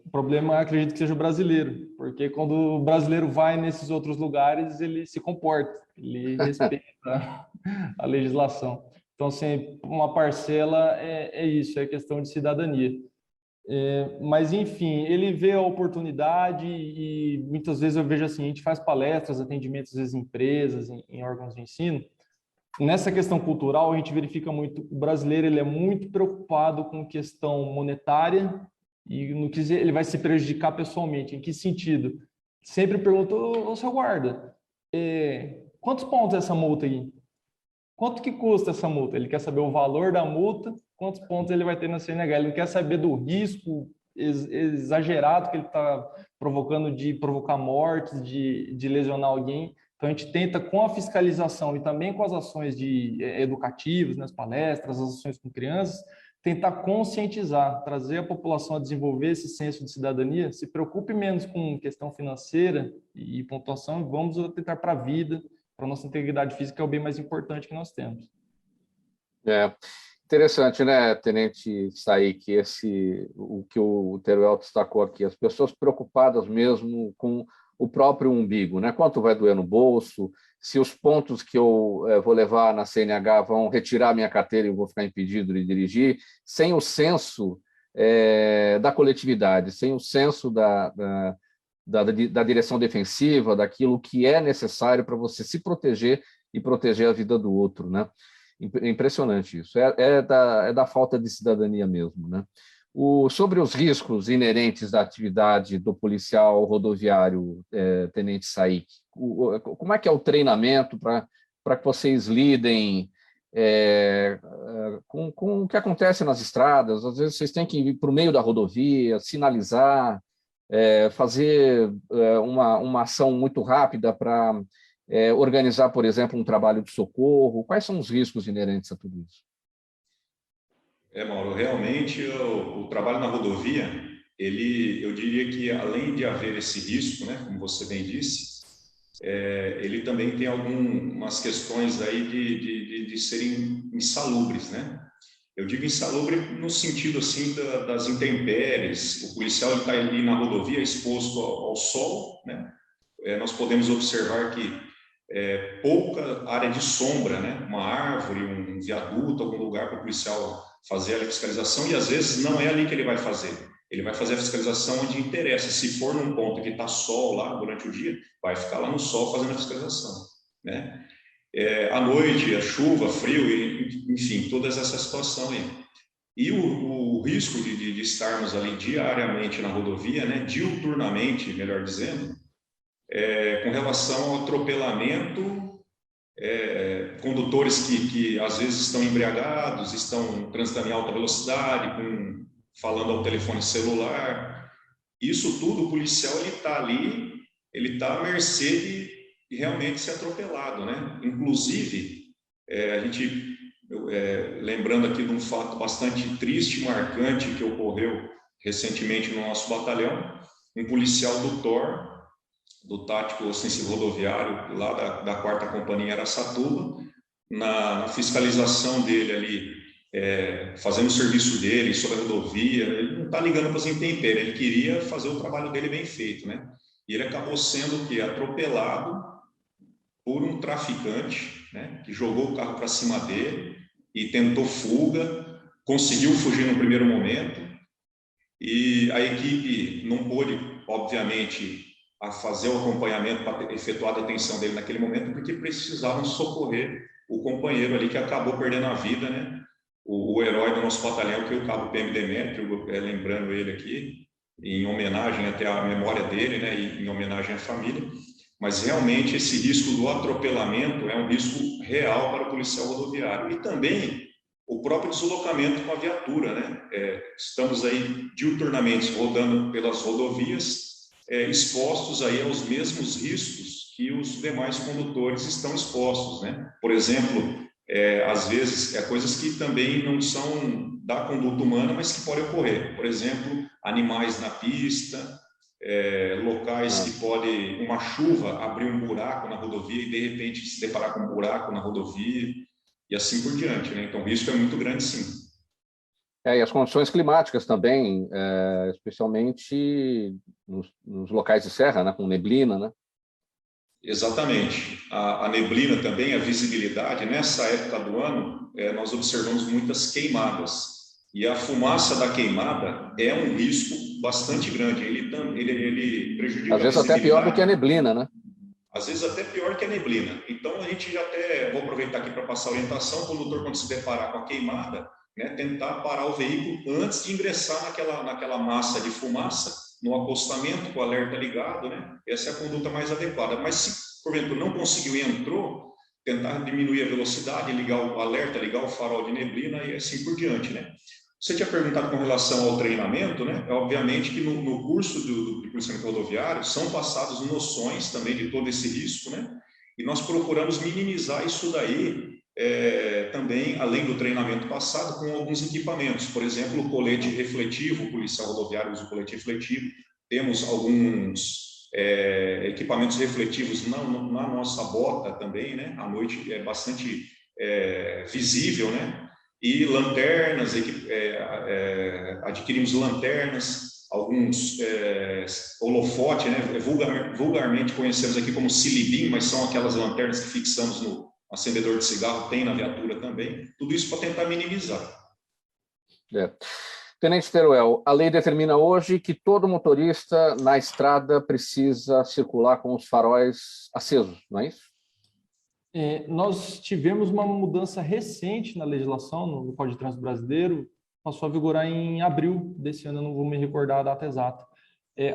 O problema, acredito que seja o brasileiro, porque quando o brasileiro vai nesses outros lugares, ele se comporta, ele respeita a legislação. Então, assim, uma parcela é isso, é questão de cidadania. Mas, enfim, ele vê a oportunidade e muitas vezes eu vejo assim, a gente faz palestras, atendimentos, às vezes em empresas, em órgãos de ensino. Nessa questão cultural, a gente verifica muito, o brasileiro ele é muito preocupado com questão monetária e no que ele vai se prejudicar pessoalmente. Em que sentido? Sempre pergunta, ô seu guarda, quantos pontos é essa multa aí? Quanto que custa essa multa? Ele quer saber o valor da multa, quantos pontos ele vai ter na CNH. Ele não quer saber do risco exagerado que ele está provocando de provocar mortes, de lesionar alguém. Então, a gente tenta, com a fiscalização e também com as ações educativas, né, as palestras, as ações com crianças, tentar conscientizar, trazer a população a desenvolver esse senso de cidadania, se preocupe menos com questão financeira e pontuação, vamos atentar para a vida, para a nossa integridade física, que é o bem mais importante que nós temos. Interessante, né, Tenente Saik, o que o Teruel destacou aqui, as pessoas preocupadas mesmo com o próprio umbigo, né? Quanto vai doer no bolso, se os pontos que eu vou levar na CNH vão retirar minha carteira e eu vou ficar impedido de dirigir, sem o senso da coletividade, sem o senso da direção defensiva, daquilo que é necessário para você se proteger e proteger a vida do outro, né? Impressionante isso, é da falta de cidadania mesmo, né? Sobre os riscos inerentes da atividade do policial rodoviário, Tenente Saik, como é que é o treinamento para que vocês lidem com o que acontece nas estradas? Às vezes vocês têm que ir para o meio da rodovia, sinalizar, fazer uma ação muito rápida para organizar, por exemplo, um trabalho de socorro. Quais são os riscos inerentes a tudo isso? Mauro, realmente o trabalho na rodovia, eu diria que além de haver esse risco, né, como você bem disse, ele também tem algumas questões aí de serem insalubres, né? Eu digo insalubre no sentido assim das intempéries. O policial está ali na rodovia exposto ao sol, né? Nós podemos observar que pouca área de sombra, né? Uma árvore, um viaduto, algum lugar para o policial fazer a fiscalização, e às vezes não é ali que ele vai fazer. Ele vai fazer a fiscalização onde interessa. Se for num ponto que está sol lá durante o dia, vai ficar lá no sol fazendo a fiscalização, né? À noite, a chuva, frio, enfim, toda essa situação aí. E o risco de estarmos ali diariamente na rodovia, né? Diuturnamente, melhor dizendo, com relação ao atropelamento, condutores que às vezes estão embriagados, estão transitando em alta velocidade, falando ao telefone celular. Isso tudo, o policial está ali, ele está à mercê de realmente ser atropelado, né? Inclusive, lembrando aqui de um fato bastante triste, marcante, que ocorreu recentemente no nosso batalhão, um policial do TOR, do Tático Ostensivo Rodoviário, lá da 4ª Companhia em Araçatuba, na fiscalização dele ali, fazendo o serviço dele sobre a rodovia, ele não está ligando para as intempéries, ele queria fazer o trabalho dele bem feito, né? E ele acabou sendo atropelado por um traficante, né, que jogou o carro para cima dele e tentou fuga, conseguiu fugir no primeiro momento, e a equipe não pôde, obviamente, a fazer o acompanhamento para efetuar a detenção dele naquele momento, porque precisavam socorrer o companheiro ali que acabou perdendo a vida, né? O herói do nosso batalhão, que é o Cabo PM Demétrio, lembrando ele aqui, em homenagem até à memória dele, né? E em homenagem à família. Mas realmente esse risco do atropelamento é um risco real para o policial rodoviário. E também o próprio deslocamento com a viatura, né? Estamos aí diuturnamente rodando pelas rodovias, expostos aí aos mesmos riscos que os demais condutores estão expostos, né? Por exemplo, às vezes, coisas que também não são da conduta humana, mas que podem ocorrer. Por exemplo, animais na pista, locais que podem, uma chuva, abrir um buraco na rodovia e, de repente, se deparar com um buraco na rodovia e assim por diante, né? Então, o risco é muito grande, sim. E as condições climáticas também, especialmente nos locais de serra, né, com neblina, né? Exatamente. A neblina também, a visibilidade, nessa época do ano, nós observamos muitas queimadas. E a fumaça da queimada é um risco bastante grande. Ele prejudica Às vezes a até pior do visibilidade. que a neblina, né? Às vezes até pior que a neblina. Então, a gente já até, vou aproveitar aqui para passar a orientação, o condutor, quando se deparar com a queimada, né, tentar parar o veículo antes de ingressar naquela massa de fumaça, no acostamento, com o alerta ligado, né? Essa é a conduta mais adequada. Mas se, porventura, não conseguiu e entrou, tentar diminuir a velocidade, ligar o alerta, ligar o farol de neblina e assim por diante, né? Você tinha perguntado com relação ao treinamento, né? Obviamente que no curso de policiamento rodoviário são passadas noções também de todo esse risco, né? E nós procuramos minimizar isso daí também, além do treinamento passado, com alguns equipamentos. Por exemplo, o colete refletivo, o policial rodoviário usa o colete refletivo. Temos alguns equipamentos refletivos na nossa bota também, né? À noite é bastante visível, né? E lanternas, adquirimos lanternas, alguns holofote, né? Vulgarmente conhecemos aqui como silibim, mas são aquelas lanternas que fixamos no acendedor de cigarro, tem na viatura também. Tudo isso para tentar minimizar. Tenente Teruel, a lei determina hoje que todo motorista na estrada precisa circular com os faróis acesos, não é isso? Nós tivemos uma mudança recente na legislação, no Código de Trânsito Brasileiro, passou a vigorar em abril desse ano, eu não vou me recordar a data exata,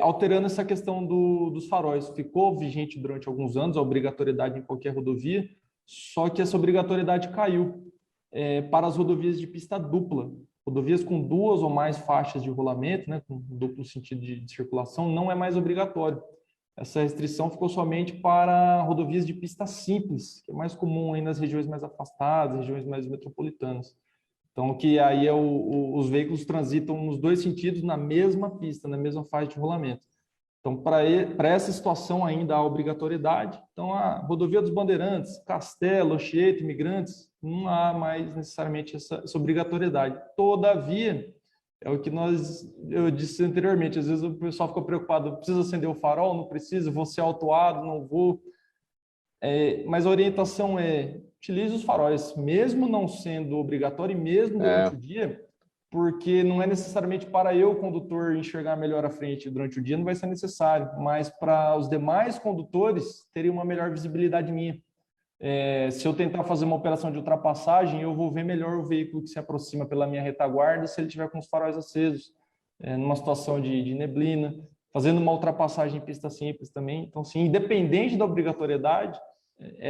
alterando essa questão dos faróis. Ficou vigente durante alguns anos a obrigatoriedade em qualquer rodovia, só que essa obrigatoriedade caiu para as rodovias de pista dupla. Rodovias com 2 ou mais faixas de rolamento, né, com duplo sentido de circulação, não é mais obrigatório. Essa restrição ficou somente para rodovias de pista simples, que é mais comum aí nas regiões mais afastadas, regiões mais metropolitanas. Então, que aí os veículos transitam nos 2 sentidos na mesma pista, na mesma faixa de rolamento. Então, para essa situação ainda há obrigatoriedade. Então, a rodovia dos Bandeirantes, Castelo, Anchieta, Imigrantes, não há mais necessariamente essa obrigatoriedade. Todavia, é o que eu disse anteriormente, às vezes o pessoal fica preocupado, precisa acender o farol? Não precisa, vou ser autuado, não vou. Mas a orientação utilize os faróis, mesmo não sendo obrigatório e mesmo durante o dia, porque não é necessariamente para eu, condutor, enxergar melhor à frente durante o dia, não vai ser necessário, mas para os demais condutores terem uma melhor visibilidade minha. Se eu tentar fazer uma operação de ultrapassagem, eu vou ver melhor o veículo que se aproxima pela minha retaguarda se ele tiver com os faróis acesos, numa situação de neblina, fazendo uma ultrapassagem em pista simples também. Então, sim, independente da obrigatoriedade,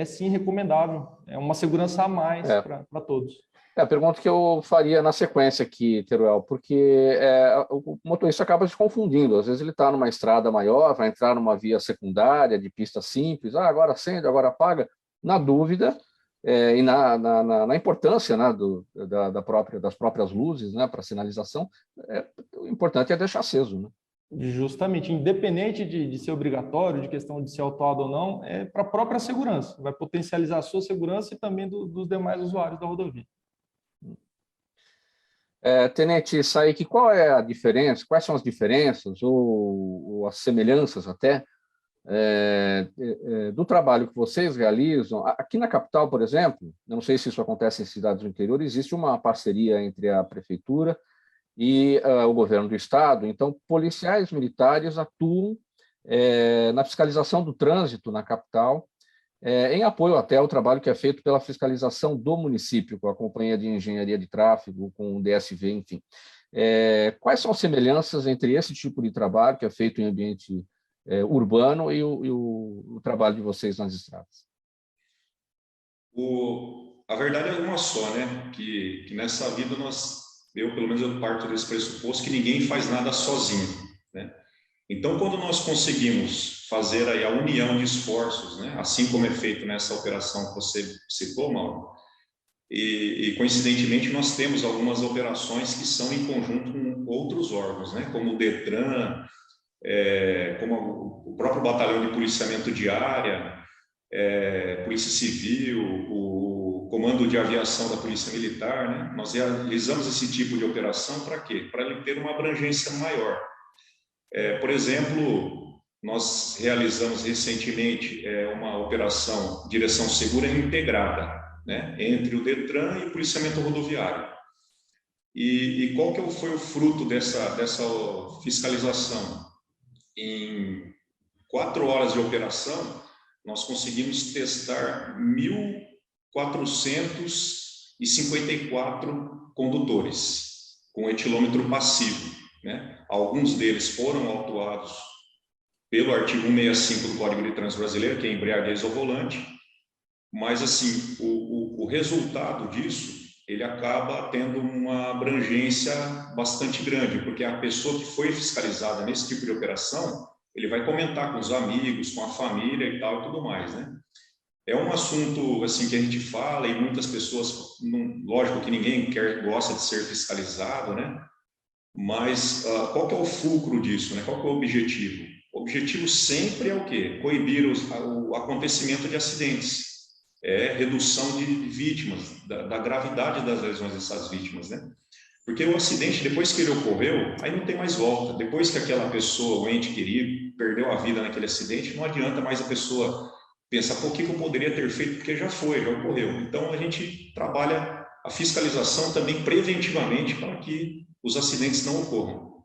sim recomendável. É uma segurança a mais para todos. A pergunta que eu faria na sequência aqui, Teruel, porque o motorista acaba se confundindo. Às vezes ele está numa estrada maior, vai entrar numa via secundária de pista simples, agora acende, agora apaga. Na dúvida e na importância, né, das próprias luzes, né, para sinalização, o importante é deixar aceso, né? Justamente, independente de ser obrigatório, de questão de ser autuado ou não, é para a própria segurança. Vai potencializar a sua segurança e também dos demais usuários da rodovia. Tenente Saik, qual é a diferença, quais são as diferenças ou as semelhanças até do trabalho que vocês realizam? Aqui na capital, por exemplo, eu não sei se isso acontece em cidades do interior, existe uma parceria entre a prefeitura e o governo do estado. Então, policiais militares atuam na fiscalização do trânsito na capital, em apoio até ao trabalho que é feito pela fiscalização do município, com a Companhia de Engenharia de Tráfego, com o DSV, enfim. Quais são as semelhanças entre esse tipo de trabalho que é feito em ambiente urbano e o trabalho de vocês nas estradas? A verdade é uma só, né? Que nessa vida pelo menos eu parto desse pressuposto que ninguém faz nada sozinho, né? Então, quando nós conseguimos fazer aí a união de esforços, né, assim como é feito nessa operação que você citou, Mauro, e coincidentemente nós temos algumas operações que são em conjunto com outros órgãos, né, como o DETRAN, como o próprio Batalhão de Policiamento de Área, Polícia Civil, o Comando de Aviação da Polícia Militar, né? Nós realizamos esse tipo de operação para quê? Para ele ter uma abrangência maior. Por exemplo, nós realizamos recentemente uma operação Direção Segura integrada, né, entre o DETRAN e o policiamento rodoviário. E qual que foi o fruto dessa fiscalização? Em 4 horas de operação, nós conseguimos testar 1.454 condutores com etilômetro passivo, né? Alguns deles foram autuados pelo artigo 165 do Código de Trânsito Brasileiro, que é embriaguez ao volante, mas assim, o resultado disso, ele acaba tendo uma abrangência bastante grande, porque a pessoa que foi fiscalizada nesse tipo de operação, ele vai comentar com os amigos, com a família e tal e tudo mais, né? É um assunto assim que a gente fala e muitas pessoas, lógico que ninguém gosta de ser fiscalizado, né? Mas qual que é o fulcro disso, né? Qual que é o objetivo? O objetivo sempre é o quê? Coibir o acontecimento de acidentes. Redução de vítimas, da gravidade das lesões dessas vítimas, né? Porque o acidente, depois que ele ocorreu, aí não tem mais volta. Depois que aquela pessoa, o ente querido, perdeu a vida naquele acidente, não adianta mais a pessoa pensar, pô, o que eu poderia ter feito? Porque já ocorreu. Então, a gente trabalha a fiscalização também preventivamente para que os acidentes não ocorram.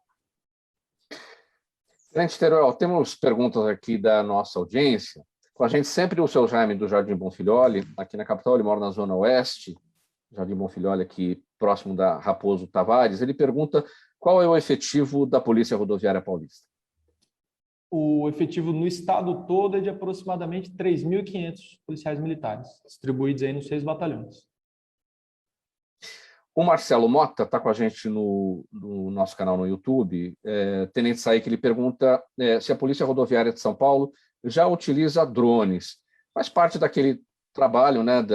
Tenente Teruel, temos perguntas aqui da nossa audiência. Com a gente sempre o seu Jaime do Jardim Bonfilholi, aqui na capital, ele mora na Zona Oeste, Jardim Bonfilholi, aqui próximo da Raposo Tavares. Ele pergunta qual é o efetivo da Polícia Rodoviária Paulista. O efetivo no estado todo é de aproximadamente 3.500 policiais militares, distribuídos aí nos 6 batalhões. O Marcelo Mota está com a gente no nosso canal no YouTube. Tenente Saik, ele pergunta se a Polícia Rodoviária de São Paulo já utiliza drones. Faz parte daquele trabalho, né,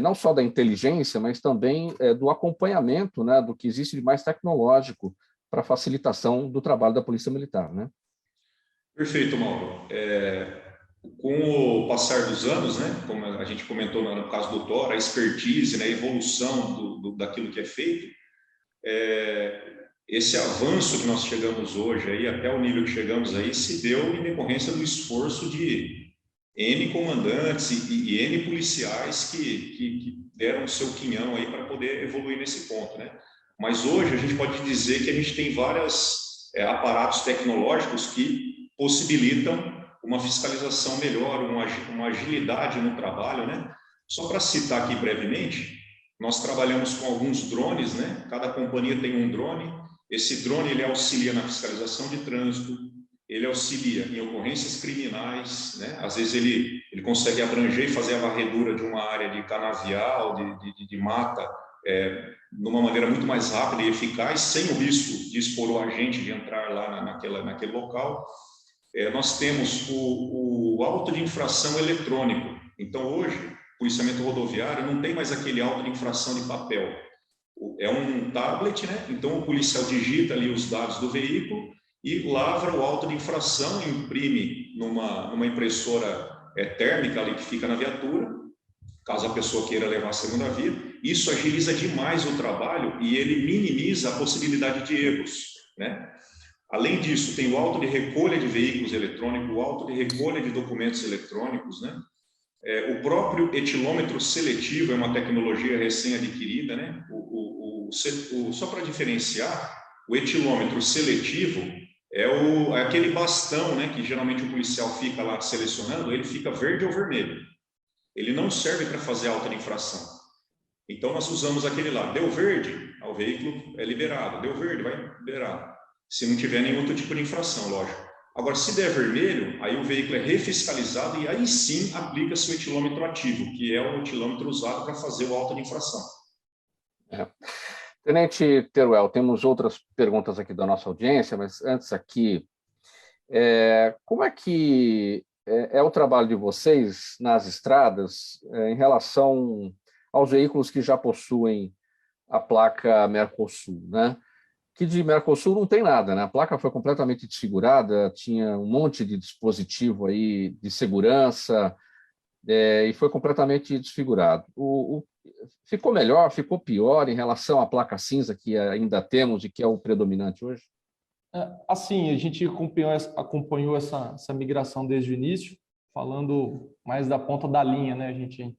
não só da inteligência, mas também do acompanhamento, né, do que existe de mais tecnológico para facilitação do trabalho da Polícia Militar, né? Perfeito, Mauro. Com o passar dos anos, né, como a gente comentou no caso do Thor, a expertise, né, a evolução daquilo que é feito, esse avanço que nós chegamos hoje, aí, até o nível que chegamos aí, se deu em decorrência do esforço de N comandantes e N policiais que deram o seu quinhão aí para poder evoluir nesse ponto, né? Mas hoje a gente pode dizer que a gente tem vários aparatos tecnológicos que possibilitam uma fiscalização melhor, uma agilidade no trabalho, né? Só para citar aqui brevemente, nós trabalhamos com alguns drones, né? Cada companhia tem um drone. Esse drone ele auxilia na fiscalização de trânsito, ele auxilia em ocorrências criminais, né? Às vezes ele consegue abranger e fazer a varredura de uma área de canavial, de mata, de uma maneira muito mais rápida e eficaz, sem o risco de expor o agente de entrar lá naquele local. Nós temos o auto de infração eletrônico. Então, hoje, o policiamento rodoviário não tem mais aquele auto de infração de papel. É um tablet, né? Então o policial digita ali os dados do veículo e lavra o auto de infração, imprime numa impressora térmica ali que fica na viatura, caso a pessoa queira levar a segunda via. Isso agiliza demais o trabalho e ele minimiza a possibilidade de erros, né? Além disso, tem o auto de recolha de veículos eletrônicos, o auto de recolha de documentos eletrônicos, né? O próprio etilômetro seletivo é uma tecnologia recém-adquirida, né? Só para diferenciar, o etilômetro seletivo é aquele bastão, né, que geralmente o policial fica lá selecionando, ele fica verde ou vermelho. Ele não serve para fazer alta de infração. Então, nós usamos aquele lá. Deu verde, o veículo é liberado. Deu verde, vai liberar. Se não tiver nenhum outro tipo de infração, lógico. Agora, se der vermelho, aí o veículo é refiscalizado e aí sim aplica-se o etilômetro ativo, que é o etilômetro usado para fazer o auto de infração. Tenente Teruel, temos outras perguntas aqui da nossa audiência, mas antes aqui, como é que é o trabalho de vocês nas estradas em relação aos veículos que já possuem a placa Mercosul, né? Que de Mercosul não tem nada, né? A placa foi completamente desfigurada, tinha um monte de dispositivo aí de segurança e foi completamente desfigurado. Ficou melhor, ficou pior em relação à placa cinza que ainda temos e que é o predominante hoje? Assim, a gente acompanhou essa migração desde o início, falando mais da ponta da linha, né? A gente,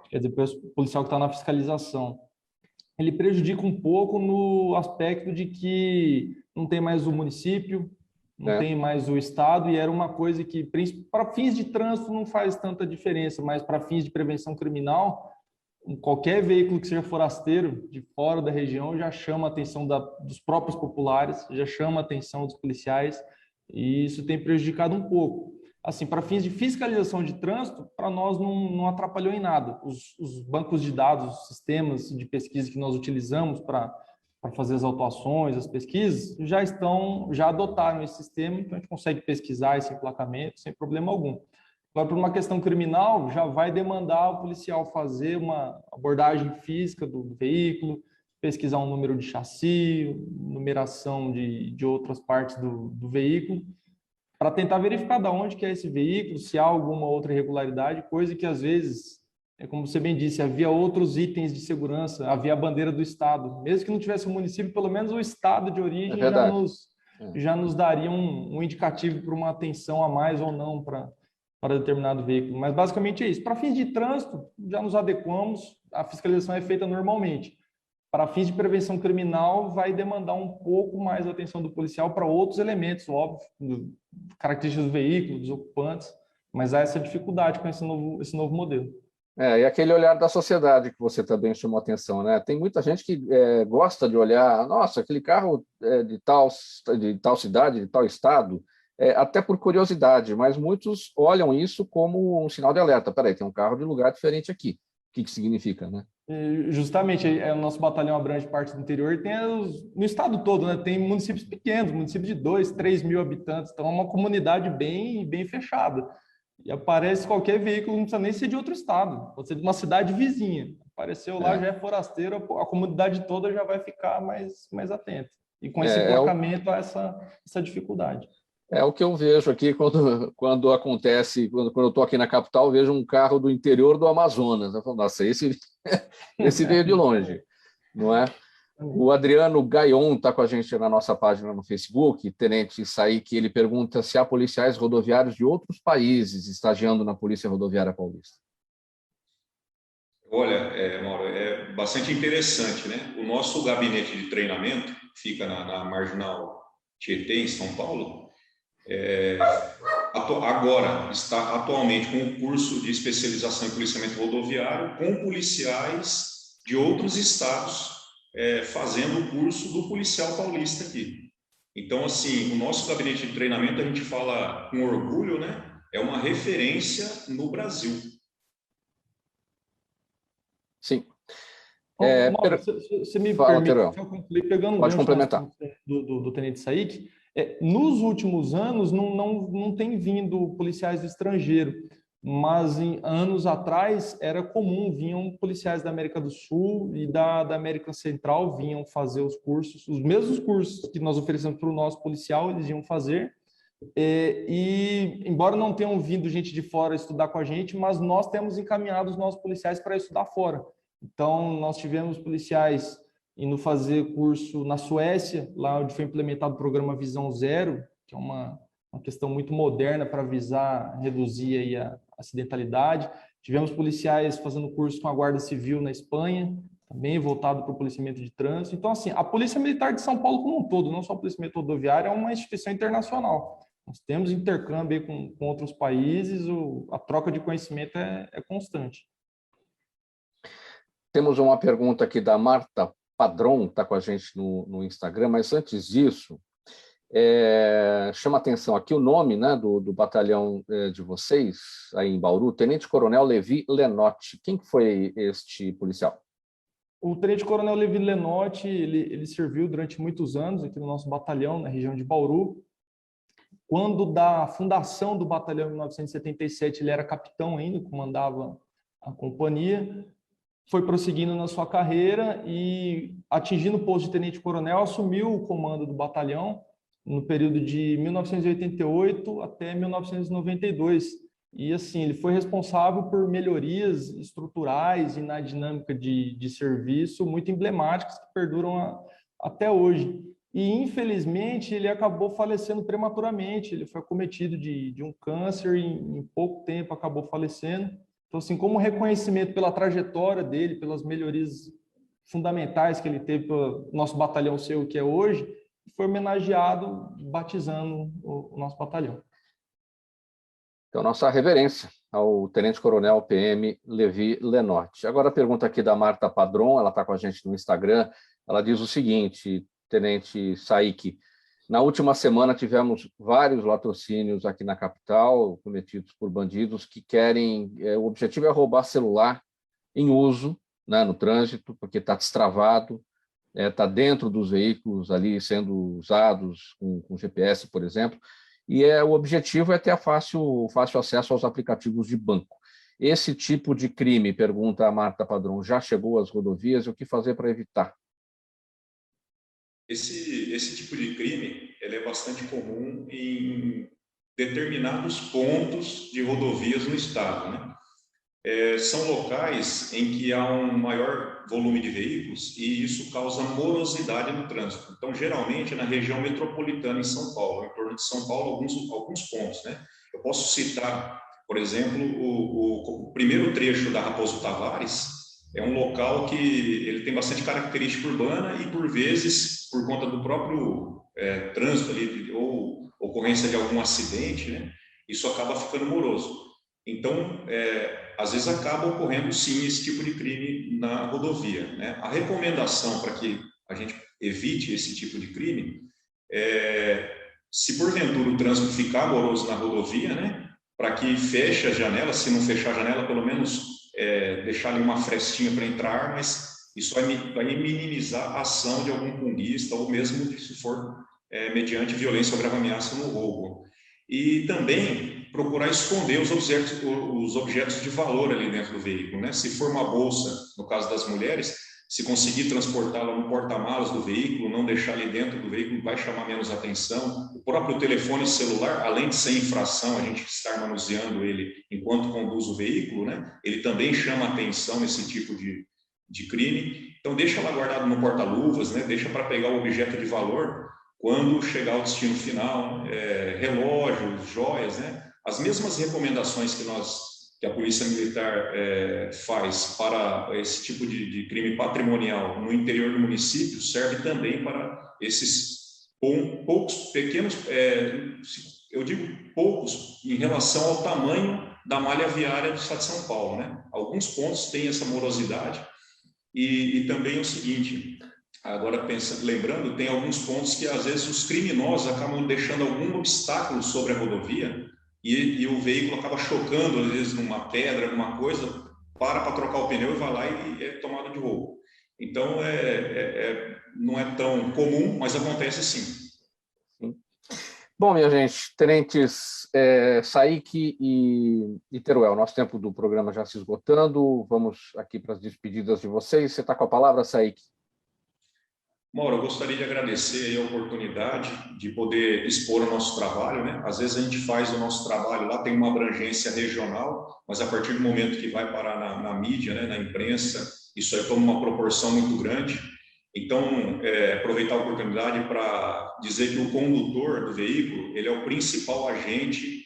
quer dizer, o policial que está na fiscalização. ele prejudica um pouco no aspecto de que não tem mais o município, não tem mais o estado, e era uma coisa que, para fins de trânsito, não faz tanta diferença, mas para fins de prevenção criminal, qualquer veículo que seja forasteiro de fora da região já chama a atenção dos próprios populares, já chama a atenção dos policiais, e isso tem prejudicado um pouco. Assim, para fins de fiscalização de trânsito, para nós não atrapalhou em nada. Os bancos de dados, os sistemas de pesquisa que nós utilizamos para fazer as autuações, as pesquisas, já adotaram esse sistema, então a gente consegue pesquisar esse emplacamento sem problema algum. Agora, por uma questão criminal, já vai demandar o policial fazer uma abordagem física do veículo, pesquisar um número de chassi, numeração de outras partes do veículo, para tentar verificar de onde que é esse veículo, se há alguma outra irregularidade, coisa que às vezes, como você bem disse, havia outros itens de segurança, havia a bandeira do estado. Mesmo que não tivesse o município, pelo menos o estado de origem já nos daria um indicativo para uma atenção a mais ou não para determinado veículo. Mas basicamente é isso. Para fins de trânsito, já nos adequamos, a fiscalização é feita normalmente. Para fins de prevenção criminal, vai demandar um pouco mais a atenção do policial para outros elementos, óbvio, características do veículo, dos ocupantes, mas há essa dificuldade com esse novo modelo. E aquele olhar da sociedade que você também chamou a atenção, né? Tem muita gente que gosta de olhar, nossa, aquele carro de tal cidade, de tal estado, até por curiosidade, mas muitos olham isso como um sinal de alerta. Peraí, tem um carro de lugar diferente aqui. O que significa, né? Justamente, o nosso batalhão abrange parte do interior e tem no estado todo, né? Tem municípios pequenos, municípios de 2, 3 mil habitantes, então é uma comunidade bem fechada. E aparece qualquer veículo, não precisa nem ser de outro estado, pode ser de uma cidade vizinha. Apareceu lá, já é forasteiro, a comunidade toda já vai ficar mais atenta. E com esse emplacamento, há essa dificuldade. É o que eu vejo aqui quando acontece, quando eu estou aqui na capital, eu vejo um carro do interior do Amazonas. Eu falo, nossa, esse veio de longe, não é? O Adriano Gaion está com a gente na nossa página no Facebook, Tenente Saik, ele pergunta se há policiais rodoviários de outros países estagiando na Polícia Rodoviária Paulista. Olha, Mauro, é bastante interessante, né? O nosso gabinete de treinamento fica na Marginal Tietê, em São Paulo. Agora está atualmente com um curso de especialização em policiamento rodoviário com policiais de outros estados fazendo o curso do policial paulista aqui. Então, assim, o nosso gabinete de treinamento, a gente fala com orgulho, né? É uma referência no Brasil. Sim. Mauro, você me permite, eu concluir pegando Pode complementar. Do Tenente Saik. Nos últimos anos, não tem vindo policiais do estrangeiro, mas em anos atrás era comum, vinham policiais da América do Sul e da América Central, vinham fazer os cursos, os mesmos cursos que nós oferecemos para o nosso policial, eles iam fazer. E embora não tenham vindo gente de fora estudar com a gente, mas nós temos encaminhado os nossos policiais para estudar fora. Então, nós tivemos policiais indo fazer curso na Suécia, lá onde foi implementado o programa Visão Zero, que é uma questão muito moderna para visar, reduzir aí a acidentalidade. Tivemos policiais fazendo curso com a Guarda Civil na Espanha, também voltado para o policiamento de trânsito. Então, assim, a Polícia Militar de São Paulo como um todo, não só o policiamento rodoviário, é uma instituição internacional. Nós temos intercâmbio aí com outros países, a troca de conhecimento é constante. Temos uma pergunta aqui da Marta Padron, está com a gente no Instagram, mas antes disso, chama atenção aqui o nome, né, do batalhão de vocês, aí em Bauru, Tenente Coronel Levi Lenotti. Quem foi este policial? O Tenente Coronel Levi Lenotti, ele serviu durante muitos anos aqui no nosso batalhão, na região de Bauru. Quando da fundação do batalhão em 1977, ele era capitão ainda, comandava a companhia. Foi prosseguindo na sua carreira e, atingindo o posto de tenente-coronel, assumiu o comando do batalhão no período de 1988 até 1992. E, assim, ele foi responsável por melhorias estruturais e na dinâmica de serviço muito emblemáticas que perduram até hoje. E, infelizmente, ele acabou falecendo prematuramente. Ele foi acometido de um câncer e, em pouco tempo, acabou falecendo. Então, assim, como reconhecimento pela trajetória dele, pelas melhorias fundamentais que ele teve para o nosso batalhão ser o que é hoje, foi homenageado batizando o nosso batalhão. Então, nossa reverência ao Tenente-Coronel PM Levi Lenotti. Agora a pergunta aqui da Marta Padron, ela está com a gente no Instagram, ela diz o seguinte, Tenente Saik, na última semana tivemos vários latrocínios aqui na capital, cometidos por bandidos que querem, o objetivo é roubar celular em uso, né, no trânsito, porque está destravado, está dentro dos veículos ali sendo usados com GPS, por exemplo, e o objetivo é ter fácil acesso aos aplicativos de banco. Esse tipo de crime, pergunta a Marta Padron, já chegou às rodovias e o que fazer para evitar? Esse tipo de crime ele é bastante comum em determinados pontos de rodovias no estado, né? São locais em que há um maior volume de veículos e isso causa morosidade no trânsito. Então, geralmente, na região metropolitana em São Paulo, em torno de São Paulo, alguns pontos, né? Eu posso citar, por exemplo, o primeiro trecho da Raposo Tavares, é um local que ele tem bastante característica urbana e, por vezes, por conta do próprio trânsito ali, ou ocorrência de algum acidente, né? Isso acaba ficando moroso. Então, às vezes acaba ocorrendo, sim, esse tipo de crime na rodovia, né? A recomendação para que a gente evite esse tipo de crime se porventura o trânsito ficar moroso na rodovia, né? Para que feche a janela, se não fechar a janela, pelo menos deixar ali uma frestinha para entrar, mas isso vai minimizar a ação de algum punguista ou mesmo se for mediante violência ou grave ameaça no roubo. E também procurar esconder os objetos de valor ali dentro do veículo, né? Se for uma bolsa, no caso das mulheres, se conseguir transportá-la no porta-malas do veículo, não deixar ali dentro do veículo, vai chamar menos atenção. O próprio telefone celular, além de ser infração, a gente estar manuseando ele enquanto conduz o veículo, né? Ele também chama atenção esse tipo de crime. Então, deixa lá guardado no porta-luvas, né? Deixa para pegar o objeto de valor quando chegar ao destino final, relógios, joias, né? As mesmas recomendações que a Polícia Militar faz para esse tipo de crime patrimonial no interior do município serve também para esses poucos, pequenos, eu digo poucos, em relação ao tamanho da malha viária do estado de São Paulo, né? Alguns pontos têm essa morosidade e também o seguinte, agora lembrando, tem alguns pontos que às vezes os criminosos acabam deixando algum obstáculo sobre a rodovia e o veículo acaba chocando, às vezes, numa pedra, alguma coisa, para trocar o pneu e vai lá e é tomado de roubo. Então, não é tão comum, mas acontece sim. Bom, minha gente, tenentes Saik e Teruel, nosso tempo do programa já se esgotando, vamos aqui para as despedidas de vocês. Você está com a palavra, Saik? Mauro, eu gostaria de agradecer aí a oportunidade de poder expor o nosso trabalho, né? Às vezes a gente faz o nosso trabalho lá, tem uma abrangência regional, mas a partir do momento que vai parar na mídia, né, na imprensa, isso aí toma uma proporção muito grande. Então, aproveitar a oportunidade para dizer que o condutor do veículo, ele é o principal agente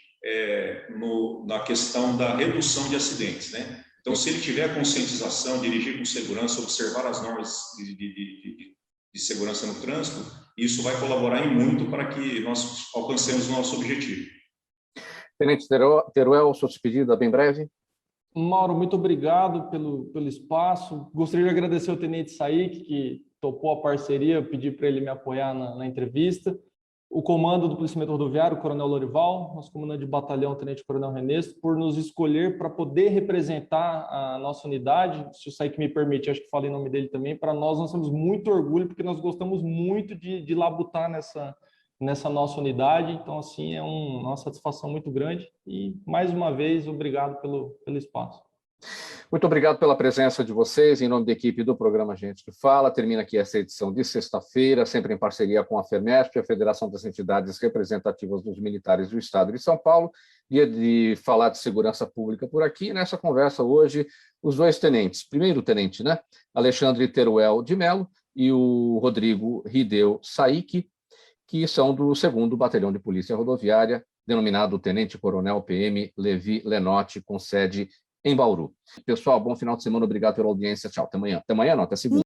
na questão da redução de acidentes, né? Então, se ele tiver a conscientização, dirigir com segurança, observar as normas de segurança no trânsito, isso vai colaborar em muito para que nós alcancemos o nosso objetivo. Tenente Teruel, sua despedida bem breve. Mauro, muito obrigado pelo espaço. Gostaria de agradecer ao Tenente Saik, que topou a parceria, eu pedi para ele me apoiar na entrevista. O comando do Policiamento Rodoviário, o Coronel Lorival, nosso comandante de batalhão, o Tenente Coronel Renesto, por nos escolher para poder representar a nossa unidade. Se o Saik me permite, acho que falei em nome dele também. Para nós temos muito orgulho, porque nós gostamos muito de labutar nessa nossa unidade. Então, assim, é uma satisfação muito grande. E, mais uma vez, obrigado pelo espaço. Muito obrigado pela presença de vocês, em nome da equipe do programa Gente que Fala. Termina aqui essa edição de sexta-feira, sempre em parceria com a FEMESP, a Federação das Entidades Representativas dos Militares do Estado de São Paulo. Dia de falar de segurança pública por aqui. Nessa conversa hoje, os dois tenentes. Primeiro tenente, né? Alexandre Teruel de Mello e o Rodrigo Rideu Saik, que são do 2º Batalhão de Polícia Rodoviária, denominado Tenente Coronel PM Levi Lenotti, com sede em Bauru. Pessoal, bom final de semana, obrigado pela audiência, tchau, até amanhã. Até amanhã não, até segunda.